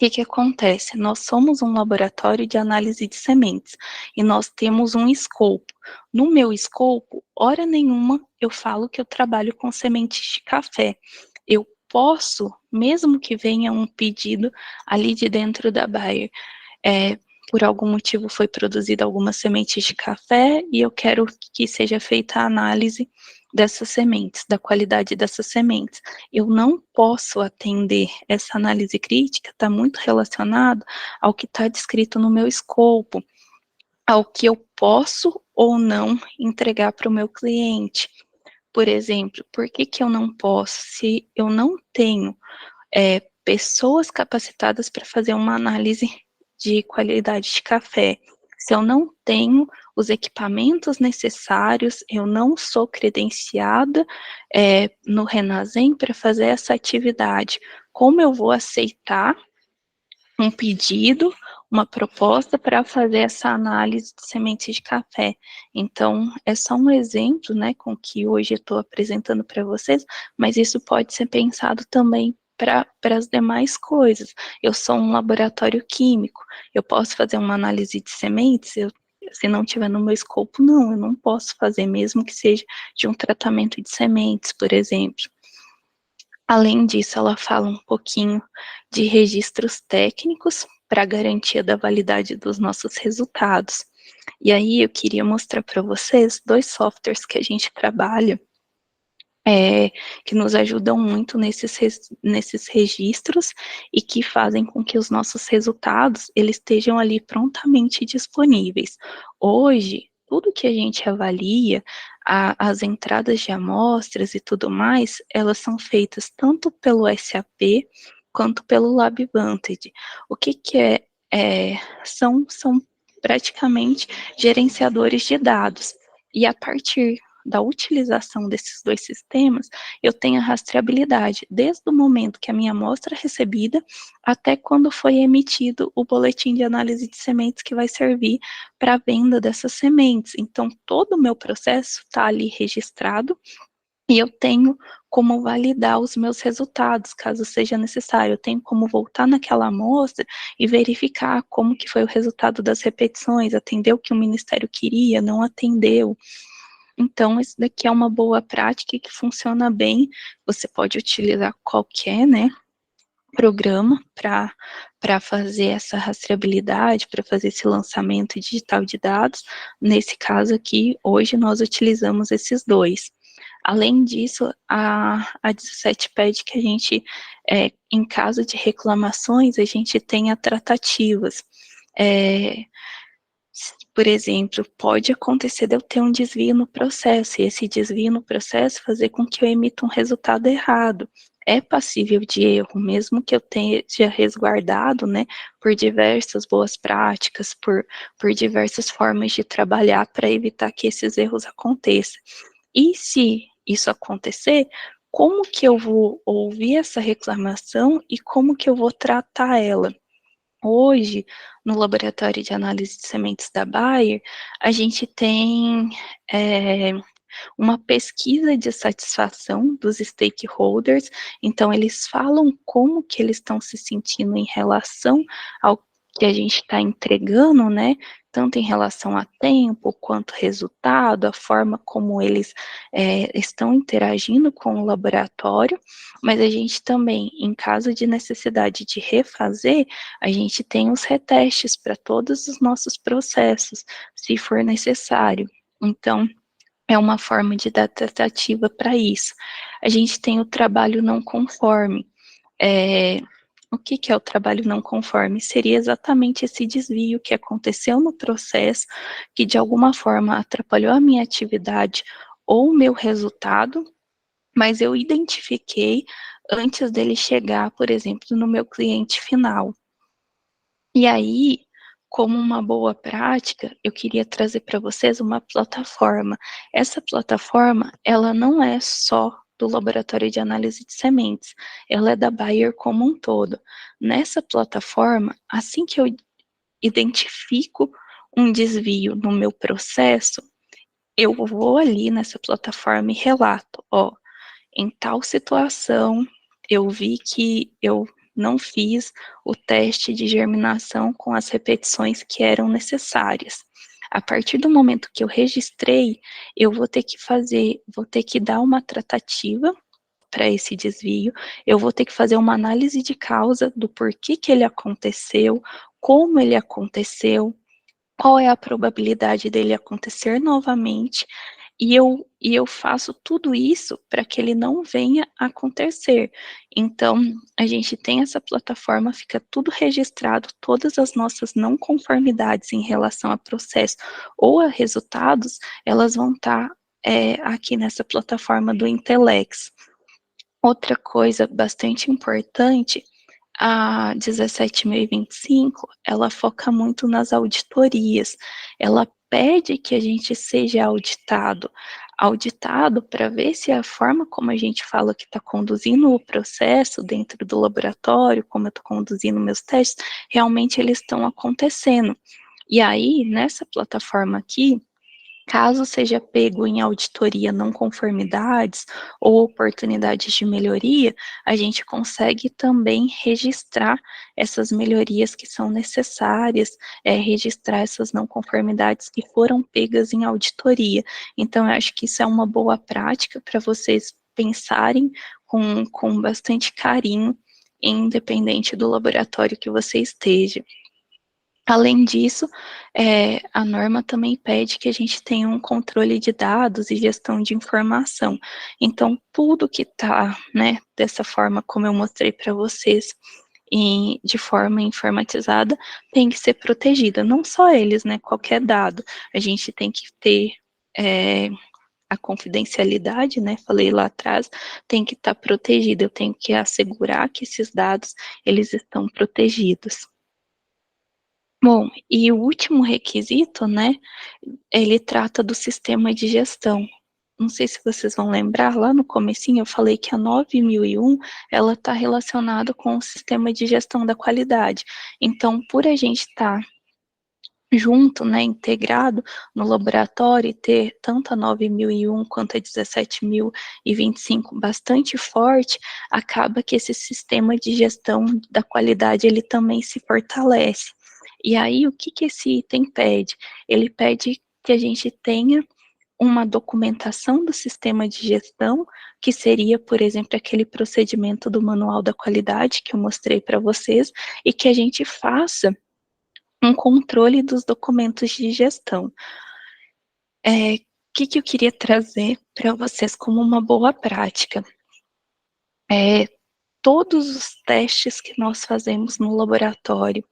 o que acontece? Nós somos um laboratório de análise de sementes e nós temos um escopo. No meu escopo, hora nenhuma eu falo que eu trabalho com sementes de café. Eu posso, mesmo que venha um pedido ali de dentro da Bayer, por algum motivo foi produzida algumas sementes de café e eu quero que seja feita a análise dessas sementes, da qualidade dessas sementes. Eu não posso atender essa análise crítica, está muito relacionado ao que está descrito no meu escopo, ao que eu posso ou não entregar para o meu cliente. Por exemplo, por que eu não posso? Se eu não tenho pessoas capacitadas para fazer uma análise de qualidade de café. Se eu não tenho os equipamentos necessários, eu não sou credenciada no Renasem para fazer essa atividade. Como eu vou aceitar um pedido, uma proposta para fazer essa análise de sementes de café? Então, é só um exemplo, né, com que hoje eu estou apresentando para vocês, mas isso pode ser pensado também para as demais coisas. Eu sou um laboratório químico, eu posso fazer uma análise de sementes, se não tiver no meu escopo, não, eu não posso fazer, mesmo que seja de um tratamento de sementes, por exemplo. Além disso, ela fala um pouquinho de registros técnicos para garantia da validade dos nossos resultados. E aí eu queria mostrar para vocês 2 softwares que a gente trabalha, que nos ajudam muito nesses registros e que fazem com que os nossos resultados eles estejam ali prontamente disponíveis. Hoje, tudo que a gente avalia, as entradas de amostras e tudo mais, elas são feitas tanto pelo SAP quanto pelo LabVantage. O que são praticamente gerenciadores de dados. E a partir da utilização desses 2 sistemas, eu tenho a rastreabilidade, desde o momento que a minha amostra é recebida, até quando foi emitido o boletim de análise de sementes que vai servir para a venda dessas sementes. Então, todo o meu processo está ali registrado, e eu tenho como validar os meus resultados, caso seja necessário. Eu tenho como voltar naquela amostra e verificar como que foi o resultado das repetições, atendeu o que o Ministério queria, não atendeu. Então, isso daqui é uma boa prática que funciona bem, você pode utilizar qualquer, né, programa para fazer essa rastreabilidade, para fazer esse lançamento digital de dados. Nesse caso aqui, hoje nós utilizamos esses dois. Além disso, a 17 pede que a gente, em caso de reclamações, a gente tenha tratativas. Por exemplo, pode acontecer de eu ter um desvio no processo, e esse desvio no processo fazer com que eu emita um resultado errado. É passível de erro, mesmo que eu tenha resguardado, né, por diversas boas práticas, por diversas formas de trabalhar para evitar que esses erros aconteçam. E se isso acontecer, como que eu vou ouvir essa reclamação e como que eu vou tratar ela? Hoje, no laboratório de análise de sementes da Bayer, a gente tem uma pesquisa de satisfação dos stakeholders, então eles falam como que eles estão se sentindo em relação ao que a gente está entregando, né, tanto em relação a tempo, quanto resultado, a forma como eles estão interagindo com o laboratório, mas a gente também, em caso de necessidade de refazer, a gente tem os retestes para todos os nossos processos, se for necessário. Então, é uma forma de dar tratativa para isso. A gente tem o trabalho não conforme. O que é o trabalho não conforme? Seria exatamente esse desvio que aconteceu no processo, que de alguma forma atrapalhou a minha atividade ou o meu resultado, mas eu identifiquei antes dele chegar, por exemplo, no meu cliente final. E aí, como uma boa prática, eu queria trazer para vocês uma plataforma. Essa plataforma, ela não é só do Laboratório de Análise de Sementes, ela é da Bayer como um todo. Nessa plataforma, assim que eu identifico um desvio no meu processo, eu vou ali nessa plataforma e relato, ó, em tal situação, eu vi que eu não fiz o teste de germinação com as repetições que eram necessárias. A partir do momento que eu registrei, eu vou ter que dar uma tratativa para esse desvio, eu vou ter que fazer uma análise de causa do porquê que ele aconteceu, como ele aconteceu, qual é a probabilidade dele acontecer novamente, e eu faço tudo isso para que ele não venha a acontecer. Então, a gente tem essa plataforma, fica tudo registrado, todas as nossas não conformidades em relação a processo ou a resultados, elas vão estar aqui nessa plataforma do Intelex. Outra coisa bastante importante, a 17.025, ela foca muito nas auditorias. Ela pede que a gente seja auditado para ver se a forma como a gente fala que está conduzindo o processo dentro do laboratório, como eu estou conduzindo meus testes, realmente eles estão acontecendo. E aí, nessa plataforma aqui, caso seja pego em auditoria não conformidades ou oportunidades de melhoria, a gente consegue também registrar essas melhorias que são necessárias, registrar essas não conformidades que foram pegas em auditoria. Então, eu acho que isso é uma boa prática para vocês pensarem com bastante carinho, independente do laboratório que você esteja. Além disso, a norma também pede que a gente tenha um controle de dados e gestão de informação. Então, tudo que está, né, dessa forma como eu mostrei para vocês, de forma informatizada, tem que ser protegida. Não só eles, né, qualquer dado. A gente tem que ter a confidencialidade, né, falei lá atrás, tem que estar protegida. Eu tenho que assegurar que esses dados, eles estão protegidos. Bom, e o último requisito, né, ele trata do sistema de gestão. Não sei se vocês vão lembrar, lá no comecinho eu falei que a 9001, ela está relacionada com o sistema de gestão da qualidade. Então, por a gente estar junto, né, integrado no laboratório e ter tanto a 9001 quanto a 17.025 bastante forte, acaba que esse sistema de gestão da qualidade, ele também se fortalece. E aí, o que esse item pede? Ele pede que a gente tenha uma documentação do sistema de gestão, que seria, por exemplo, aquele procedimento do manual da qualidade que eu mostrei para vocês, e que a gente faça um controle dos documentos de gestão. O que eu queria trazer para vocês como uma boa prática? Todos os testes que nós fazemos no laboratório,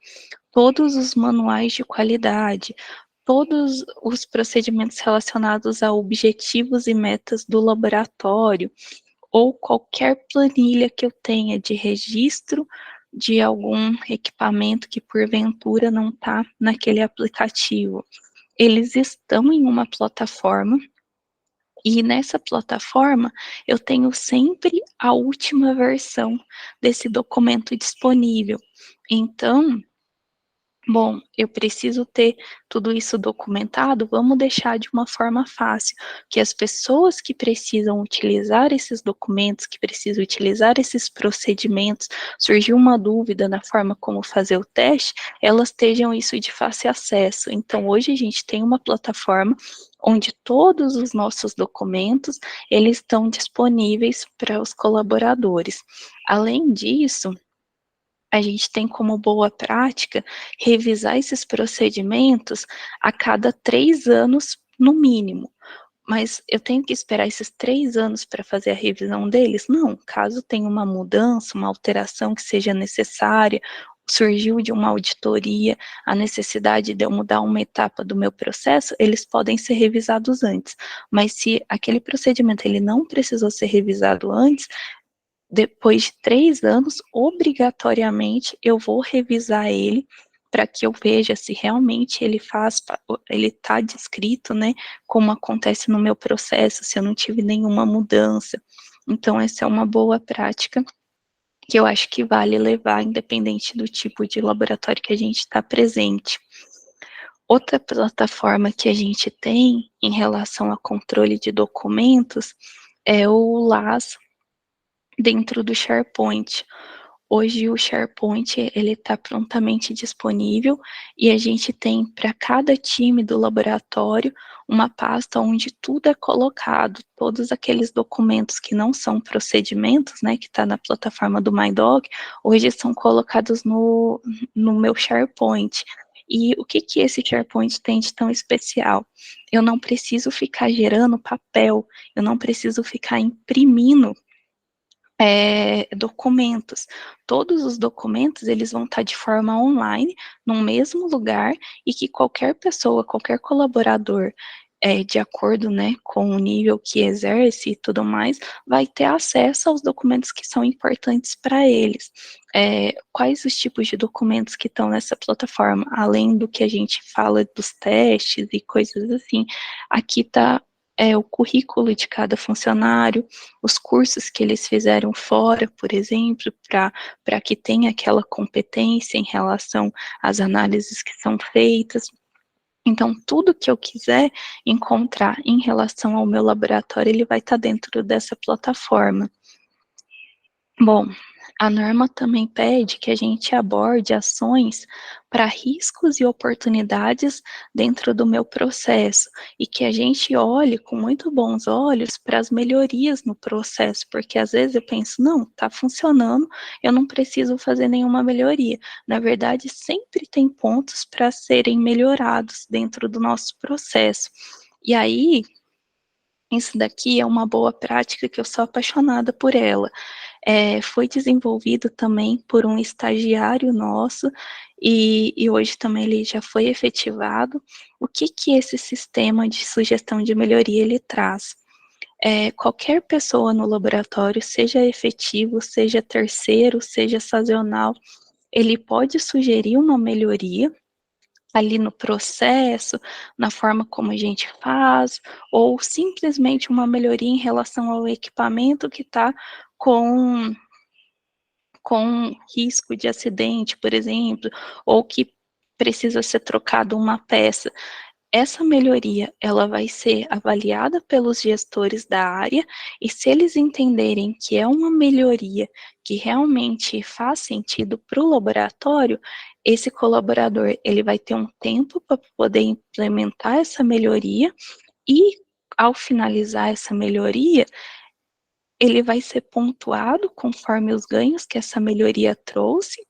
todos os manuais de qualidade, todos os procedimentos relacionados a objetivos e metas do laboratório, ou qualquer planilha que eu tenha de registro de algum equipamento que porventura não está naquele aplicativo. Eles estão em uma plataforma, e nessa plataforma eu tenho sempre a última versão desse documento disponível. Então, bom, eu preciso ter tudo isso documentado, vamos deixar de uma forma fácil, que as pessoas que precisam utilizar esses documentos, que precisam utilizar esses procedimentos, surgiu uma dúvida na forma como fazer o teste, elas tenham isso de fácil acesso. Então, hoje a gente tem uma plataforma onde todos os nossos documentos, eles estão disponíveis para os colaboradores. Além disso, a gente tem como boa prática revisar esses procedimentos a cada 3 anos, no mínimo. Mas eu tenho que esperar esses 3 anos para fazer a revisão deles? Não, caso tenha uma mudança, uma alteração que seja necessária, surgiu de uma auditoria a necessidade de eu mudar uma etapa do meu processo, eles podem ser revisados antes. Mas se aquele procedimento ele não precisou ser revisado antes, depois de 3 anos, obrigatoriamente, eu vou revisar ele para que eu veja se realmente ele está descrito, né, como acontece no meu processo, se eu não tive nenhuma mudança. Então, essa é uma boa prática que eu acho que vale levar, independente do tipo de laboratório que a gente está presente. Outra plataforma que a gente tem em relação a controle de documentos é o LAS, dentro do SharePoint. Hoje o SharePoint ele está prontamente disponível e a gente tem para cada time do laboratório uma pasta onde tudo é colocado, todos aqueles documentos que não são procedimentos, né, que está na plataforma do MyDoc, hoje são colocados no meu SharePoint. E o que esse SharePoint tem de tão especial? Eu não preciso ficar gerando papel, eu não preciso ficar imprimindo documentos. Todos os documentos, eles vão estar de forma online, no mesmo lugar, e que qualquer pessoa, qualquer colaborador, de acordo, né, com o nível que exerce e tudo mais, vai ter acesso aos documentos que são importantes para eles. Quais os tipos de documentos que estão nessa plataforma? Além do que a gente fala dos testes e coisas assim, aqui está o currículo de cada funcionário, os cursos que eles fizeram fora, por exemplo, para que tenha aquela competência em relação às análises que são feitas. Então, tudo que eu quiser encontrar em relação ao meu laboratório, ele vai estar dentro dessa plataforma. Bom, a norma também pede que a gente aborde ações para riscos e oportunidades dentro do meu processo e que a gente olhe com muito bons olhos para as melhorias no processo, porque às vezes eu penso, não, está funcionando, eu não preciso fazer nenhuma melhoria. Na verdade, sempre tem pontos para serem melhorados dentro do nosso processo. E aí, isso daqui é uma boa prática que eu sou apaixonada por ela. Foi desenvolvido também por um estagiário nosso e hoje também ele já foi efetivado. O que esse sistema de sugestão de melhoria ele traz? Qualquer pessoa no laboratório, seja efetivo, seja terceiro, seja sazonal, ele pode sugerir uma melhoria ali no processo, na forma como a gente faz, ou simplesmente uma melhoria em relação ao equipamento que está com risco de acidente, por exemplo, ou que precisa ser trocado uma peça. Essa melhoria, ela vai ser avaliada pelos gestores da área, e se eles entenderem que é uma melhoria que realmente faz sentido para o laboratório, esse colaborador, ele vai ter um tempo para poder implementar essa melhoria, e ao finalizar essa melhoria, ele vai ser pontuado conforme os ganhos que essa melhoria trouxe,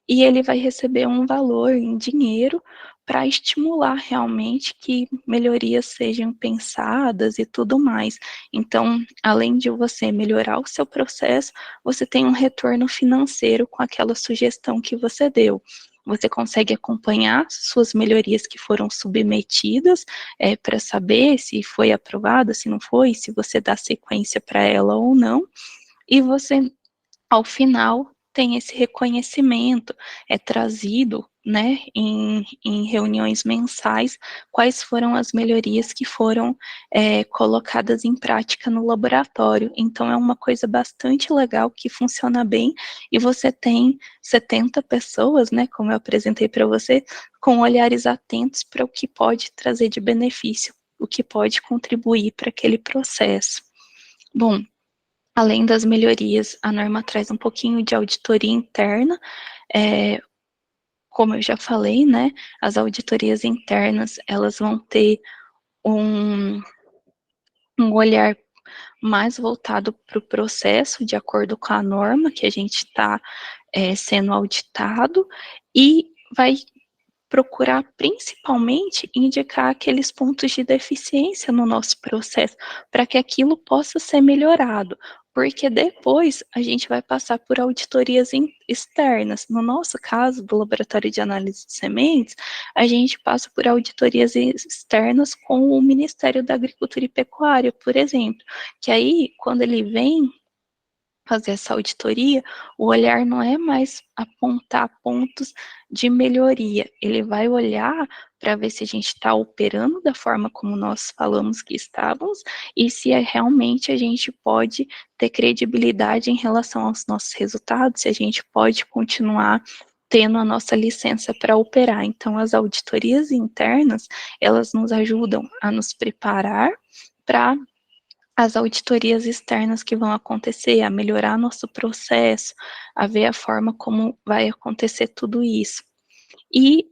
e ele vai receber um valor em dinheiro para estimular realmente que melhorias sejam pensadas e tudo mais. Então, além de você melhorar o seu processo, você tem um retorno financeiro com aquela sugestão que você deu. Você consegue acompanhar suas melhorias que foram submetidas para saber se foi aprovada, se não foi, se você dá sequência para ela ou não, e você, ao final, tem esse reconhecimento, é trazido, né, em reuniões mensais, quais foram as melhorias que foram colocadas em prática no laboratório. Então, é uma coisa bastante legal, que funciona bem, e você tem 70 pessoas, né, como eu apresentei para você, com olhares atentos para o que pode trazer de benefício, o que pode contribuir para aquele processo. Bom, além das melhorias, a norma traz um pouquinho de auditoria interna, como eu já falei, né, as auditorias internas, elas vão ter um olhar mais voltado para o processo, de acordo com a norma que a gente está sendo auditado, e vai procurar principalmente indicar aqueles pontos de deficiência no nosso processo, para que aquilo possa ser melhorado, porque depois a gente vai passar por auditorias externas. No nosso caso, do Laboratório de Análise de Sementes, a gente passa por auditorias externas com o Ministério da Agricultura e Pecuária, por exemplo, que aí, quando ele vem fazer essa auditoria, o olhar não é mais apontar pontos de melhoria, ele vai olhar para ver se a gente está operando da forma como nós falamos que estávamos, e se realmente a gente pode ter credibilidade em relação aos nossos resultados, se a gente pode continuar tendo a nossa licença para operar. Então, as auditorias internas, elas nos ajudam a nos preparar para as auditorias externas que vão acontecer, a melhorar nosso processo, a ver a forma como vai acontecer tudo isso. E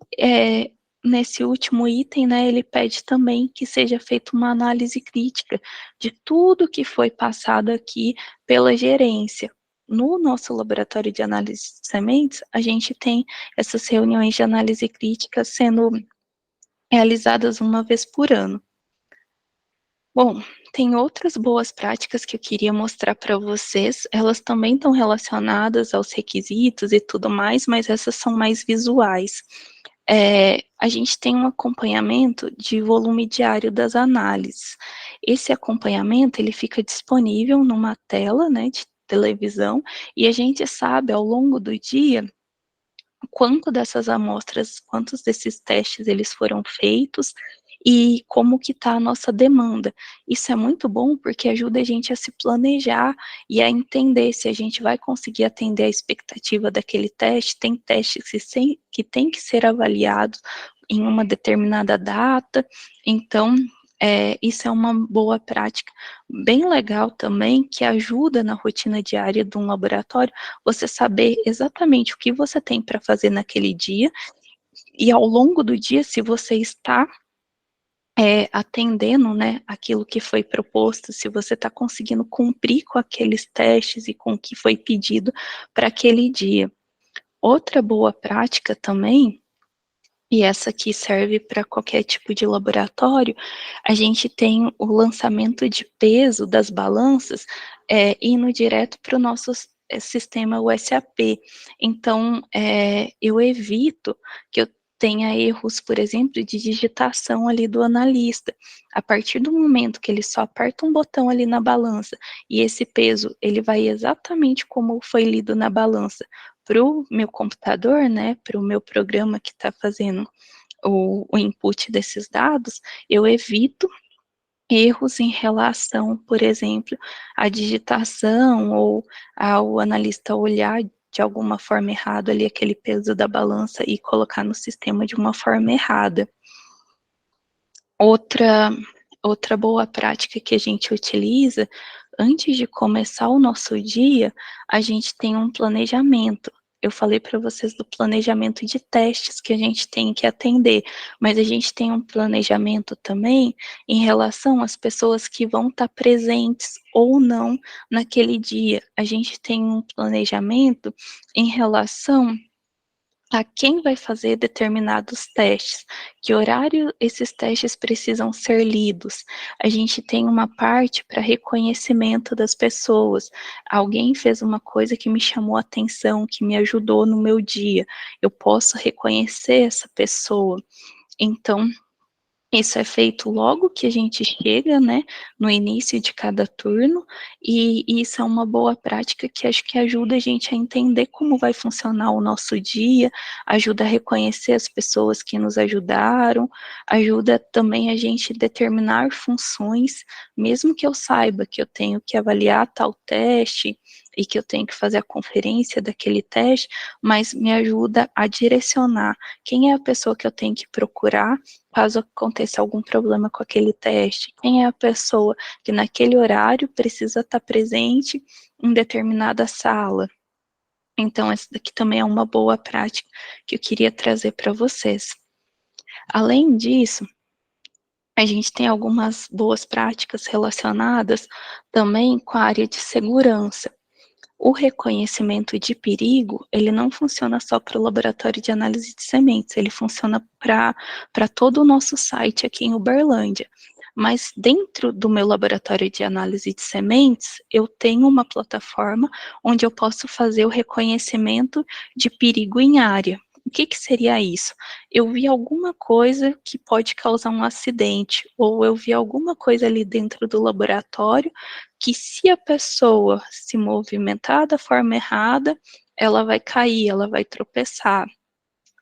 nesse último item, né, ele pede também que seja feita uma análise crítica de tudo que foi passado aqui pela gerência. No nosso laboratório de análise de sementes, a gente tem essas reuniões de análise crítica sendo realizadas uma vez por ano. Bom, tem outras boas práticas que eu queria mostrar para vocês, elas também estão relacionadas aos requisitos e tudo mais, mas essas são mais visuais. A gente tem um acompanhamento de volume diário das análises. Esse acompanhamento, ele fica disponível numa tela, né, de televisão, e a gente sabe ao longo do dia quanto dessas amostras, quantos desses testes eles foram feitos e como que está a nossa demanda. Isso é muito bom porque ajuda a gente a se planejar e a entender se a gente vai conseguir atender a expectativa daquele teste. Tem testes que tem que ser avaliados em uma determinada data, então isso é uma boa prática, bem legal também, que ajuda na rotina diária de um laboratório, você saber exatamente o que você tem para fazer naquele dia, e ao longo do dia, se você está atendendo, né, aquilo que foi proposto, se você está conseguindo cumprir com aqueles testes e com o que foi pedido para aquele dia. Outra boa prática também, e essa aqui serve para qualquer tipo de laboratório, a gente tem o lançamento de peso das balanças indo direto para o nosso sistema USAP. Então, eu evito que eu tenha erros, por exemplo, de digitação ali do analista. A partir do momento que ele só aperta um botão ali na balança e esse peso, ele vai exatamente como foi lido na balança para o meu computador, né, para o meu programa que está fazendo o input desses dados, eu evito erros em relação, por exemplo, à digitação ou ao analista olhar de alguma forma errada ali aquele peso da balança e colocar no sistema de uma forma errada. Outra boa prática que a gente utiliza, antes de começar o nosso dia, a gente tem um planejamento. eu falei para vocês do planejamento de testes que a gente tem que atender, mas a gente tem um planejamento também em relação às pessoas que vão estar presentes ou não naquele dia. A gente tem um planejamento em relação a quem vai fazer determinados testes, que horário esses testes precisam ser lidos. A gente tem uma parte para reconhecimento das pessoas. Alguém fez uma coisa que me chamou a atenção, que me ajudou no meu dia. Eu posso reconhecer essa pessoa. Então, isso é feito logo que a gente chega, né, no início de cada turno, e isso é uma boa prática que acho que ajuda a gente a entender como vai funcionar o nosso dia, ajuda a reconhecer as pessoas que nos ajudaram, ajuda também a gente determinar funções, mesmo que eu saiba que eu tenho que avaliar tal teste e que eu tenho que fazer a conferência daquele teste, mas me ajuda a direcionar quem é a pessoa que eu tenho que procurar caso aconteça algum problema com aquele teste, quem é a pessoa que naquele horário precisa estar presente em determinada sala. Então, essa daqui também é uma boa prática que eu queria trazer para vocês. Além disso, a gente tem algumas boas práticas relacionadas também com a área de segurança. O reconhecimento de perigo, ele não funciona só para o laboratório de análise de sementes, ele funciona para todo o nosso site aqui em Uberlândia. Mas dentro do meu laboratório de análise de sementes, eu tenho uma plataforma onde eu posso fazer o reconhecimento de perigo em área. O que seria isso? Eu vi alguma coisa que pode causar um acidente, ou eu vi alguma coisa ali dentro do laboratório que se a pessoa se movimentar da forma errada, ela vai cair, ela vai tropeçar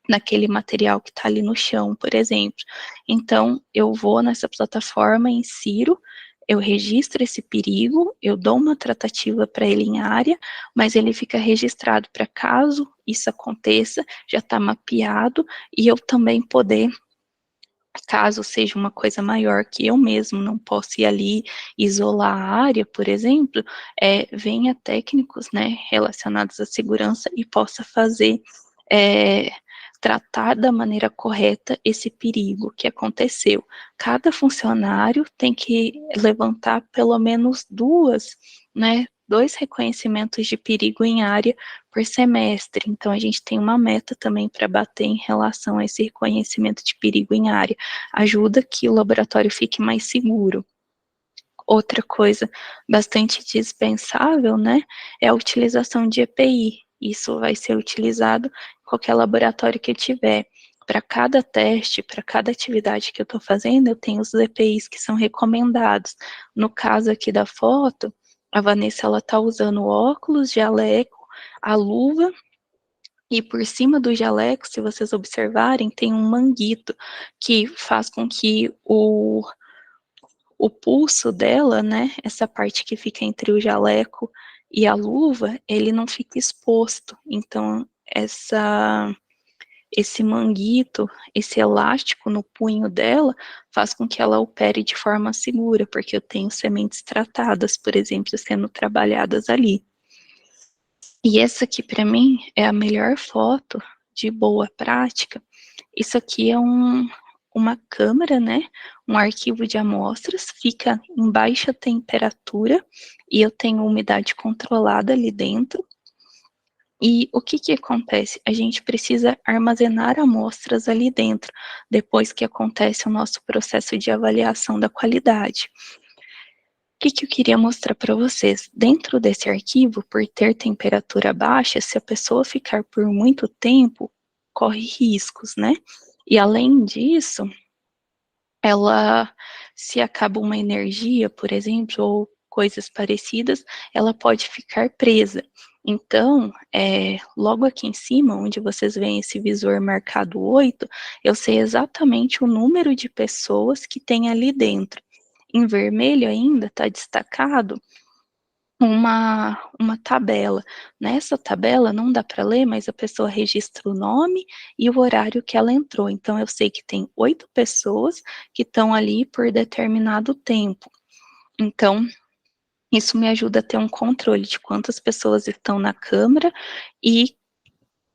naquele material que está ali no chão, por exemplo. Então, eu vou nessa plataforma, insiro, eu registro esse perigo, eu dou uma tratativa para ele em área, mas ele fica registrado para caso isso aconteça, já está mapeado, e eu também poder, caso seja uma coisa maior que eu mesmo não possa ir ali isolar a área, por exemplo, venha técnicos, né, relacionados à segurança e possa fazer, tratar da maneira correta esse perigo que aconteceu. Cada funcionário tem que levantar pelo menos dois reconhecimentos de perigo em área por semestre. Então, a gente tem uma meta também para bater em relação a esse reconhecimento de perigo em área. Ajuda que o laboratório fique mais seguro. Outra coisa bastante dispensável, né, é a utilização de EPI. Isso vai ser utilizado em qualquer laboratório que tiver. Para cada teste, para cada atividade que eu estou fazendo, eu tenho os EPIs que são recomendados. No caso aqui da foto, a Vanessa ela está usando óculos, jaleco, a luva, e por cima do jaleco, se vocês observarem, tem um manguito que faz com que o pulso dela, né, essa parte que fica entre o jaleco e a luva, ele não fica exposto. Então, esse manguito, esse elástico no punho dela, faz com que ela opere de forma segura, porque eu tenho sementes tratadas, por exemplo, sendo trabalhadas ali. E essa aqui, para mim, é a melhor foto de boa prática. Isso aqui é uma câmara, né? Um arquivo de amostras, fica em baixa temperatura e eu tenho umidade controlada ali dentro. E o que acontece? A gente precisa armazenar amostras ali dentro, depois que acontece o nosso processo de avaliação da qualidade. O que eu queria mostrar para vocês? Dentro desse arquivo, por ter temperatura baixa, se a pessoa ficar por muito tempo, corre riscos, né? E além disso, se acaba uma energia, por exemplo, ou coisas parecidas, ela pode ficar presa. Então, logo aqui em cima, onde vocês veem esse visor marcado 8, eu sei exatamente o número de pessoas que tem ali dentro. Em vermelho ainda está destacado uma tabela. Nessa tabela não dá para ler, mas a pessoa registra o nome e o horário que ela entrou. Então, eu sei que tem 8 pessoas que estão ali por determinado tempo. Então, isso me ajuda a ter um controle de quantas pessoas estão na câmara e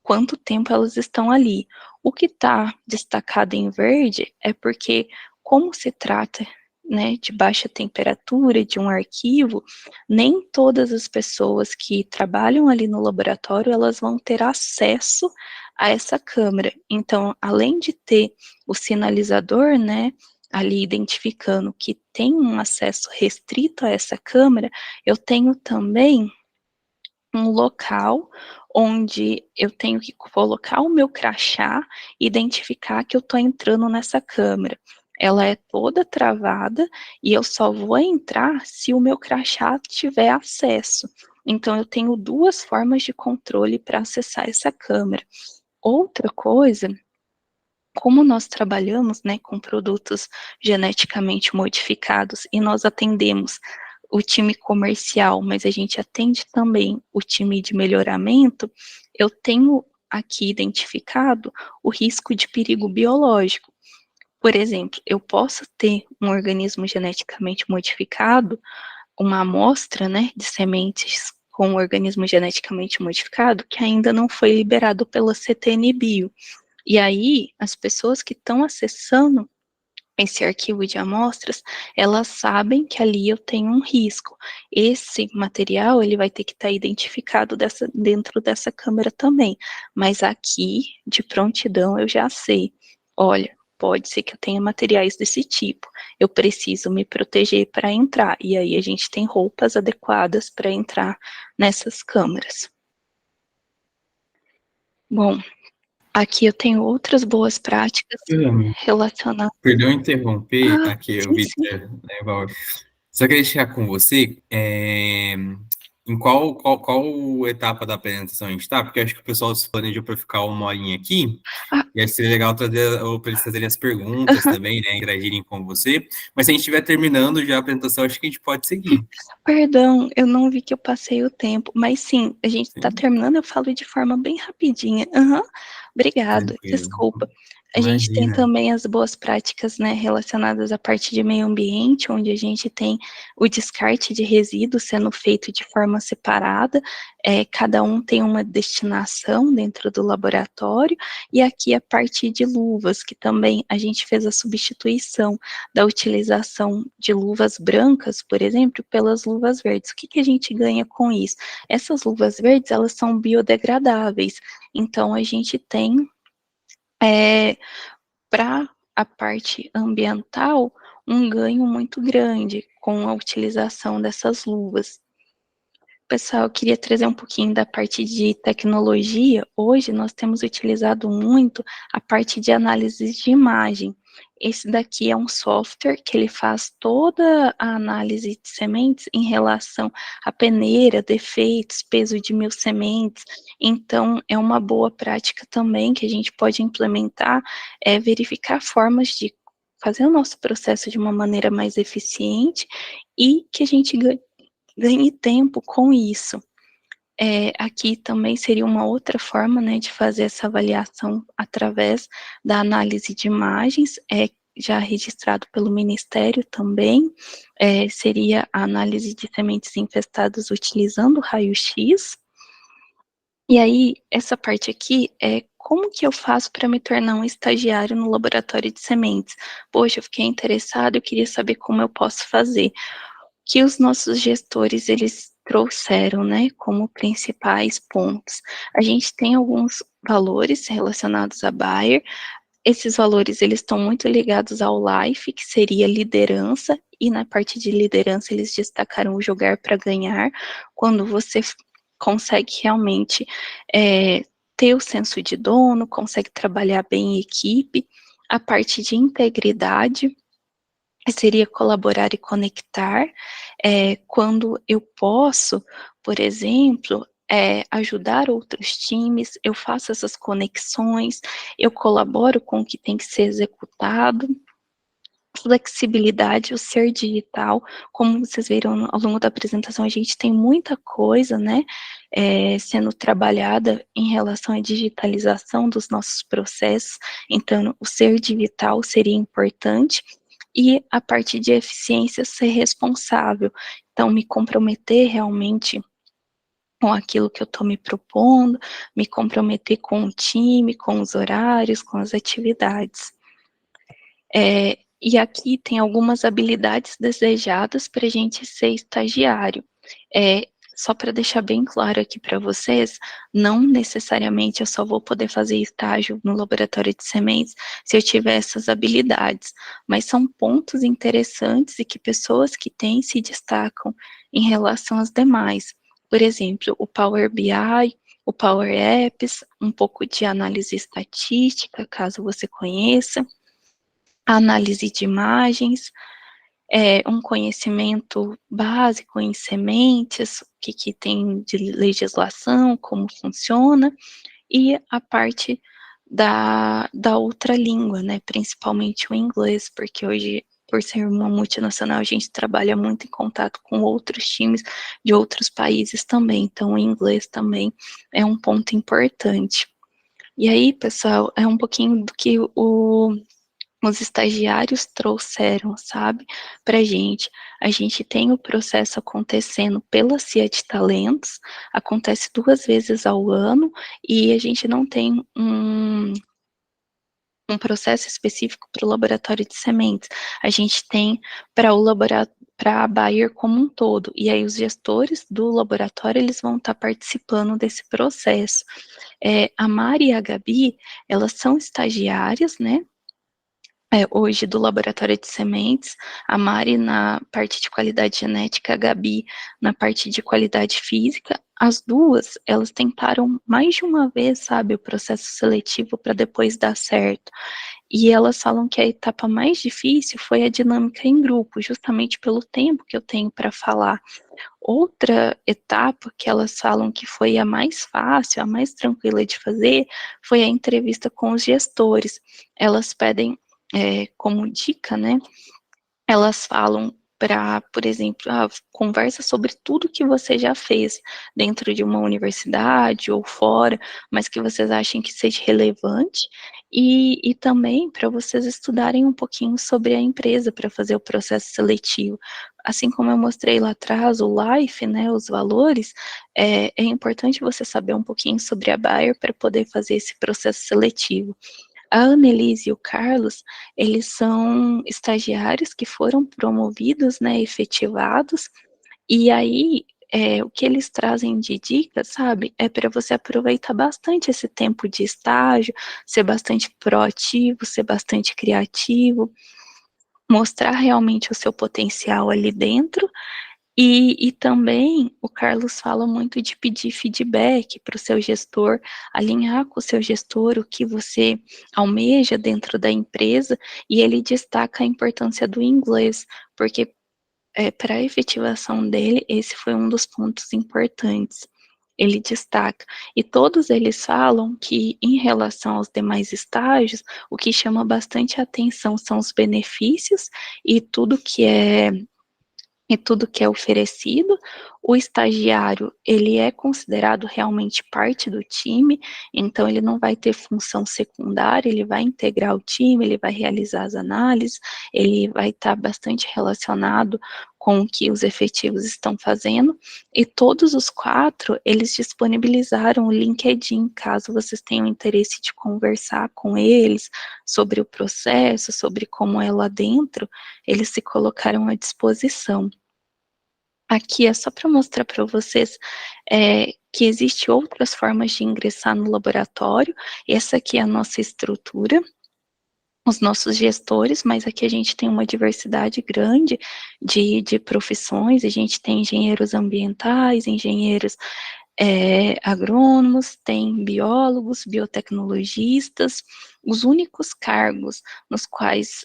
quanto tempo elas estão ali. O que está destacado em verde é porque, como se trata, né, de baixa temperatura, de um arquivo, nem todas as pessoas que trabalham ali no laboratório, elas vão ter acesso a essa câmera. Então, além de ter o sinalizador, né, ali identificando que tem um acesso restrito a essa câmera, eu tenho também um local onde eu tenho que colocar o meu crachá e identificar que eu estou entrando nessa câmera. Ela é toda travada e eu só vou entrar se o meu crachá tiver acesso. Então, eu tenho duas formas de controle para acessar essa câmera. Outra coisa, como nós trabalhamos, né, com produtos geneticamente modificados e nós atendemos o time comercial, mas a gente atende também o time de melhoramento, eu tenho aqui identificado o risco de perigo biológico. Por exemplo, eu posso ter um organismo geneticamente modificado, uma amostra, né, de sementes com um organismo geneticamente modificado que ainda não foi liberado pela CTN Bio. E aí, as pessoas que estão acessando esse arquivo de amostras, elas sabem que ali eu tenho um risco. Esse material, ele vai ter que estar identificado dentro dessa câmera também. Mas aqui, de prontidão, eu já sei. Olha, pode ser que eu tenha materiais desse tipo. Eu preciso me proteger para entrar. E aí a gente tem roupas adequadas para entrar nessas câmeras. Bom, aqui eu tenho outras boas práticas Amo. relacionadas. Perdão interromper, Ah, aqui eu sim, vi, sim. né, Val? Só queria checar com você, em qual etapa da apresentação a gente está, porque eu acho que o pessoal se planejou para ficar uma horinha aqui, Ah, e acho que seria legal trazer, ou para eles fazerem as perguntas aham. também, né, interagirem com você, mas se a gente estiver terminando já a apresentação, acho que a gente pode seguir. Perdão, eu não vi que eu passei o tempo, mas sim, a gente está Sim, terminando, eu falo de forma bem rapidinha. Aham, obrigado, tranquilo. desculpa. A gente tem Imagina. também as boas práticas, né, relacionadas à parte de meio ambiente, onde a gente tem o descarte de resíduos sendo feito de forma separada, cada um tem uma destinação dentro do laboratório, e aqui a parte de luvas, que também a gente fez a substituição da utilização de luvas brancas, por exemplo, pelas luvas verdes. O que que a gente ganha com isso? Essas luvas verdes, elas são biodegradáveis, então a gente tem, para a parte ambiental, um ganho muito grande com a utilização dessas luvas. Pessoal, eu queria trazer um pouquinho da parte de tecnologia. Hoje nós temos utilizado muito a parte de análise de imagem. Esse daqui é um software que ele faz toda a análise de sementes em relação à peneira, defeitos, peso de 1.000 sementes. Então, é uma boa prática também que a gente pode implementar, verificar formas de fazer o nosso processo de uma maneira mais eficiente e que a gente ganhe tempo com isso. Aqui também seria uma outra forma, né, de fazer essa avaliação através da análise de imagens, já registrado pelo Ministério também, seria a análise de sementes infestadas utilizando raio-x. E aí, essa parte aqui é como que eu faço para me tornar um estagiário no laboratório de sementes? Poxa, eu fiquei interessado, eu queria saber como eu posso fazer que os nossos gestores eles trouxeram, né, como principais pontos. A gente tem alguns valores relacionados à Bayer. Esses valores eles estão muito ligados ao Life, que seria liderança, e na parte de liderança eles destacaram o jogar para ganhar, quando você consegue realmente ter o senso de dono, consegue trabalhar bem em equipe. A parte de integridade seria colaborar e conectar, quando eu posso, por exemplo, ajudar outros times, eu faço essas conexões, eu colaboro com o que tem que ser executado. Flexibilidade, o ser digital, como vocês viram ao longo da apresentação, a gente tem muita coisa, né, sendo trabalhada em relação à digitalização dos nossos processos, então o ser digital seria importante, e a parte de eficiência ser responsável, então me comprometer realmente com aquilo que eu estou me propondo, me comprometer com o time, com os horários, com as atividades. E aqui tem algumas habilidades desejadas para a gente ser estagiário. Só para deixar bem claro aqui para vocês, não necessariamente eu só vou poder fazer estágio no laboratório de sementes se eu tiver essas habilidades, mas são pontos interessantes e que pessoas que têm se destacam em relação às demais. Por exemplo, o Power BI, o Power Apps, um pouco de análise estatística, caso você conheça, a análise de imagens, um conhecimento básico em sementes, o que tem de legislação, como funciona, e a parte da outra língua, né, principalmente o inglês, porque hoje, por ser uma multinacional, a gente trabalha muito em contato com outros times de outros países também, então o inglês também é um ponto importante. E aí, pessoal, é um pouquinho do que os estagiários trouxeram, sabe, pra gente. A gente tem o processo acontecendo pela CIA de Talentos, acontece 2 vezes ao ano, e a gente não tem um processo específico para o laboratório de sementes. A gente tem para a Bayer como um todo, e aí os gestores do laboratório, eles vão estar participando desse processo. A Mari e a Gabi, elas são estagiárias, né, hoje do laboratório de sementes, a Mari na parte de qualidade genética, a Gabi na parte de qualidade física. As duas, elas tentaram mais de uma vez, sabe, o processo seletivo para depois dar certo. E elas falam que a etapa mais difícil foi a dinâmica em grupo, justamente pelo tempo que eu tenho para falar. Outra etapa que elas falam que foi a mais fácil, a mais tranquila de fazer, foi a entrevista com os gestores. Elas pedem como dica, né, elas falam para, por exemplo, conversa sobre tudo que você já fez dentro de uma universidade ou fora, mas que vocês achem que seja relevante, e também para vocês estudarem um pouquinho sobre a empresa para fazer o processo seletivo. Assim como eu mostrei lá atrás, o LIFE, né, os valores, é importante você saber um pouquinho sobre a Bayer para poder fazer esse processo seletivo. A Annelise e o Carlos, eles são estagiários que foram promovidos, né, efetivados, e aí, o que eles trazem de dicas, sabe, é para você aproveitar bastante esse tempo de estágio, ser bastante proativo, ser bastante criativo, mostrar realmente o seu potencial ali dentro, e também o Carlos fala muito de pedir feedback para o seu gestor, alinhar com o seu gestor o que você almeja dentro da empresa, e ele destaca a importância do inglês, porque para a efetivação dele, esse foi um dos pontos importantes. Ele destaca. E todos eles falam que, em relação aos demais estágios, o que chama bastante atenção são os benefícios e tudo que é oferecido. O estagiário, ele é considerado realmente parte do time, então ele não vai ter função secundária, ele vai integrar o time, ele vai realizar as análises, ele vai estar bastante relacionado com o que os efetivos estão fazendo, e todos os 4, eles disponibilizaram o LinkedIn, caso vocês tenham interesse de conversar com eles sobre o processo, sobre como é lá dentro, eles se colocaram à disposição. Aqui é só para mostrar para vocês que existe outras formas de ingressar no laboratório. Essa aqui é a nossa estrutura, os nossos gestores, mas aqui a gente tem uma diversidade grande de profissões. A gente tem engenheiros ambientais, engenheiros agrônomos, tem biólogos, biotecnologistas. Os únicos cargos nos quais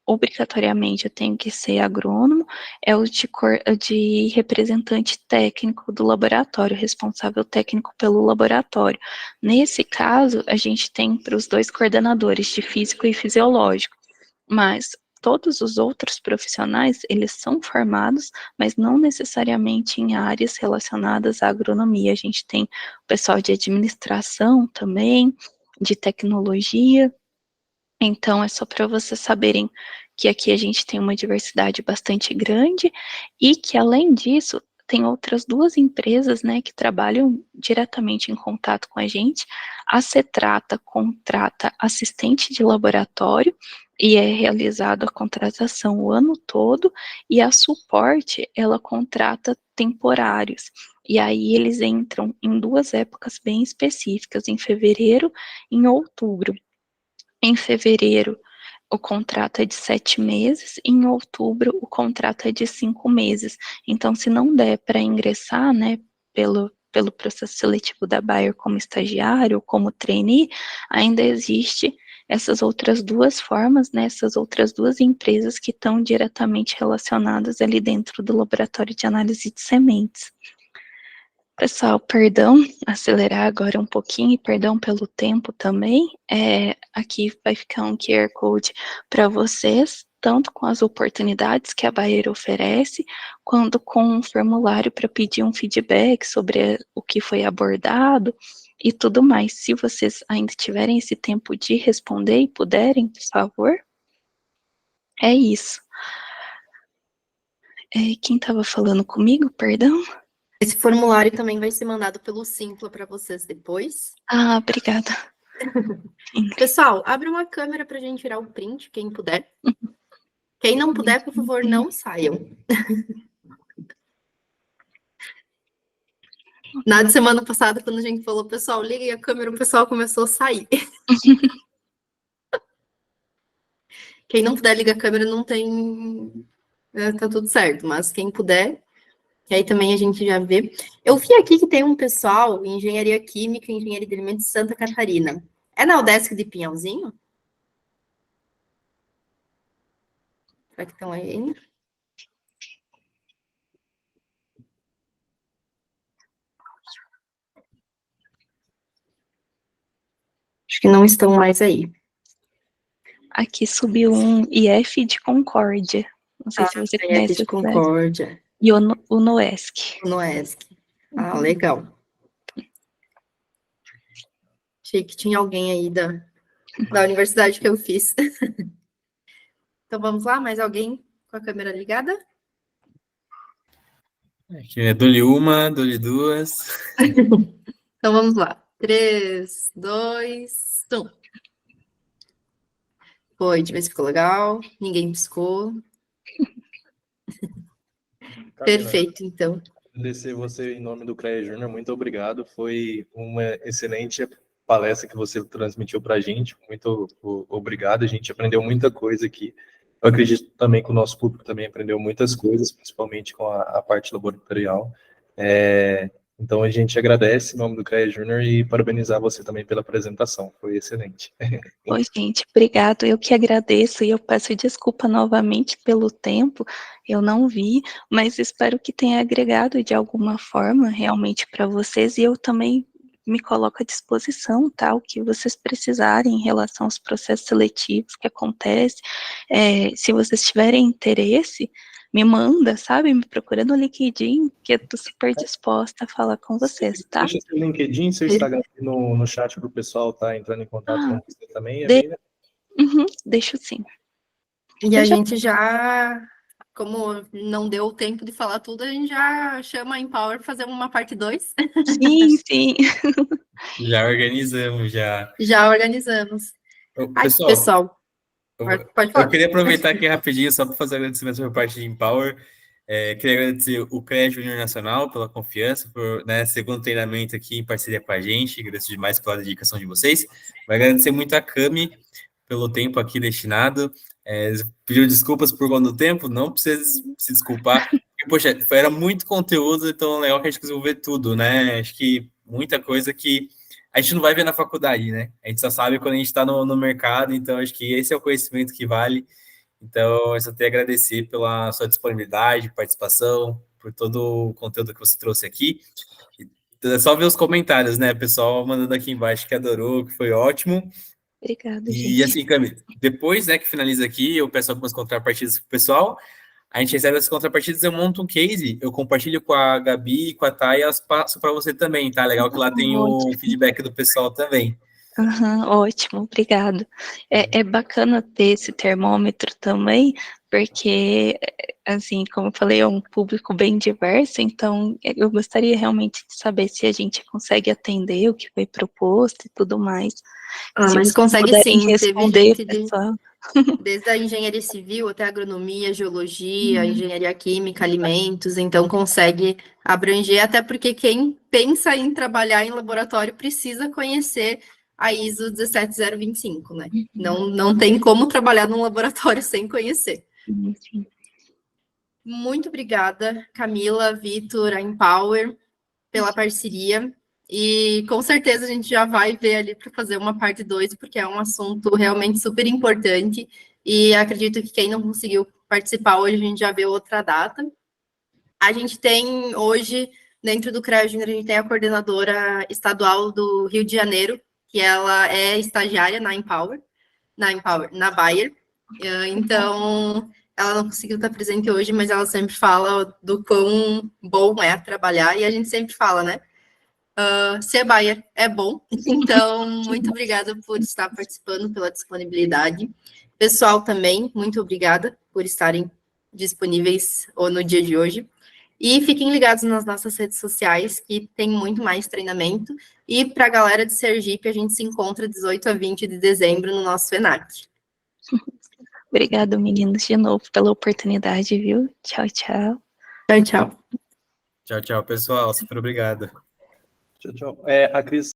obrigatoriamente eu tenho que ser agrônomo, é o de representante técnico do laboratório, responsável técnico pelo laboratório. Nesse caso, a gente tem para os 2 coordenadores, de físico e fisiológico, mas todos os outros profissionais, eles são formados, mas não necessariamente em áreas relacionadas à agronomia. A gente tem o pessoal de administração também, de tecnologia. Então, é só para vocês saberem que aqui a gente tem uma diversidade bastante grande e que, além disso, tem outras 2 empresas, né, que trabalham diretamente em contato com a gente. A Cetrata contrata assistente de laboratório e é realizada a contratação o ano todo, e a Suporte, ela contrata temporários. E aí eles entram em 2 épocas bem específicas, em fevereiro e em outubro. Em fevereiro, o contrato é de 7 meses, e em outubro o contrato é de 5 meses. Então, se não der para ingressar, né, pelo processo seletivo da Bayer como estagiário, como trainee, ainda existe essas outras 2 formas, né, essas outras 2 empresas que estão diretamente relacionadas ali dentro do laboratório de análise de sementes. Pessoal, perdão, acelerar agora um pouquinho, e perdão pelo tempo também. Aqui vai ficar um QR Code para vocês, tanto com as oportunidades que a Bayer oferece, quanto com um formulário para pedir um feedback sobre o que foi abordado e tudo mais. Se vocês ainda tiverem esse tempo de responder e puderem, por favor. É isso. Quem estava falando comigo, perdão? Esse formulário também vai ser mandado pelo Simpla para vocês depois. Ah, obrigada. Pessoal, abre uma câmera para a gente tirar o print, quem puder. Quem não puder, por favor, não saiam. Na semana passada, quando a gente falou, pessoal, liguem a câmera, o pessoal começou a sair. Quem não puder ligar a câmera não tem... tá tudo certo, mas quem puder... que aí também a gente já vê. Eu vi aqui que tem um pessoal em Engenharia Química e Engenharia de Alimentos de Santa Catarina. É na UDESC de Pinhalzinho? Será que estão aí ainda? Acho que não estão mais aí. Aqui subiu um IF de Concórdia. Não sei se você conhece. de Concórdia. E o Noesc. O Noesc. Ah, legal. Achei que tinha alguém aí da universidade que eu fiz. Então vamos lá, mais alguém com a câmera ligada? Aqui é dou-lhe uma, dou-lhe 2. Então vamos lá. 3, 2, 1. Foi, deixa eu ver se ficou legal. Ninguém piscou. Perfeito, então. Agradecer você em nome do CREA Júnior, muito obrigado. Foi uma excelente palestra que você transmitiu para a gente. Muito obrigado, a gente aprendeu muita coisa aqui. Eu acredito também que o nosso público também aprendeu muitas coisas, principalmente com a parte laboratorial. Então, a gente agradece em nome do CREA Júnior e parabenizar você também pela apresentação. Foi excelente. Oi, gente, obrigado. Eu que agradeço e eu peço desculpa novamente pelo tempo. Eu não vi, mas espero que tenha agregado de alguma forma realmente para vocês, e eu também me coloco à disposição, tá? O que vocês precisarem em relação aos processos seletivos que acontecem. Se vocês tiverem interesse, me manda, sabe? Me procura no LinkedIn, que eu tô super disposta a falar com vocês, tá? Deixa seu LinkedIn, seu Instagram aqui no chat para o pessoal estar entrando em contato com você também. Deixo sim. E a gente já, como não deu tempo de falar tudo, a gente já chama a Empower para fazer uma parte 2. Sim, sim. Já organizamos, já. Já organizamos. Pessoal, pode falar. Eu queria aproveitar aqui rapidinho, só para fazer agradecimento por parte de Empower. Queria agradecer o CREA Júnior Nacional pela confiança, por segundo treinamento aqui em parceria com a gente. Agradeço demais pela dedicação de vocês. Vai agradecer muito a Cami pelo tempo aqui destinado. Pediu desculpas por conta do tempo, não precisa se desculpar. Porque, poxa, era muito conteúdo, então é legal que a gente conseguiu ver tudo, né? Acho que muita coisa que a gente não vai ver na faculdade, né? A gente só sabe quando a gente está no mercado, então acho que esse é o conhecimento que vale. Então, eu só tenho a agradecer pela sua disponibilidade, participação, por todo o conteúdo que você trouxe aqui. É só ver os comentários, né? O pessoal mandando aqui embaixo que adorou, que foi ótimo. Obrigada, gente. E assim, Cami, depois, né, que finaliza aqui, eu peço algumas contrapartidas pro pessoal. A gente recebe as contrapartidas, eu monto um case, eu compartilho com a Gabi e com a Thay, e elas passo para você também, tá? Legal que lá tem o feedback do pessoal também. Ótimo, obrigado. É bacana ter esse termômetro também, porque, assim, como eu falei, é um público bem diverso, então eu gostaria realmente de saber se a gente consegue atender o que foi proposto e tudo mais. Ah, Se mas vocês consegue puderem sim, teve responder, gente pessoal. desde a engenharia civil até agronomia, geologia, engenharia química, alimentos, então consegue abranger, até porque quem pensa em trabalhar em laboratório precisa conhecer a ISO 17025, né? Não tem como trabalhar num laboratório sem conhecer. Sim. Muito obrigada, Camila, Vitor, a Empower, pela parceria. E com certeza a gente já vai ver ali para fazer uma parte 2, porque é um assunto realmente super importante. E acredito que quem não conseguiu participar hoje, a gente já vê outra data. A gente tem hoje, dentro do CREA Júnior, a gente tem a coordenadora estadual do Rio de Janeiro, que ela é estagiária na Empower, na Bayer. Então, ela não conseguiu estar presente hoje, mas ela sempre fala do quão bom é trabalhar, e a gente sempre fala, né? Ser Bayer é bom, então muito obrigada por estar participando, pela disponibilidade. Pessoal também, muito obrigada por estarem disponíveis no dia de hoje. E fiquem ligados nas nossas redes sociais, que tem muito mais treinamento. E para a galera de Sergipe, a gente se encontra 18 a 20 de dezembro no nosso FENAC. Obrigada, meninos, de novo pela oportunidade, viu? Tchau, tchau. Tchau, tchau. Tchau, tchau, pessoal. Super obrigado. Tchau, tchau. A Cris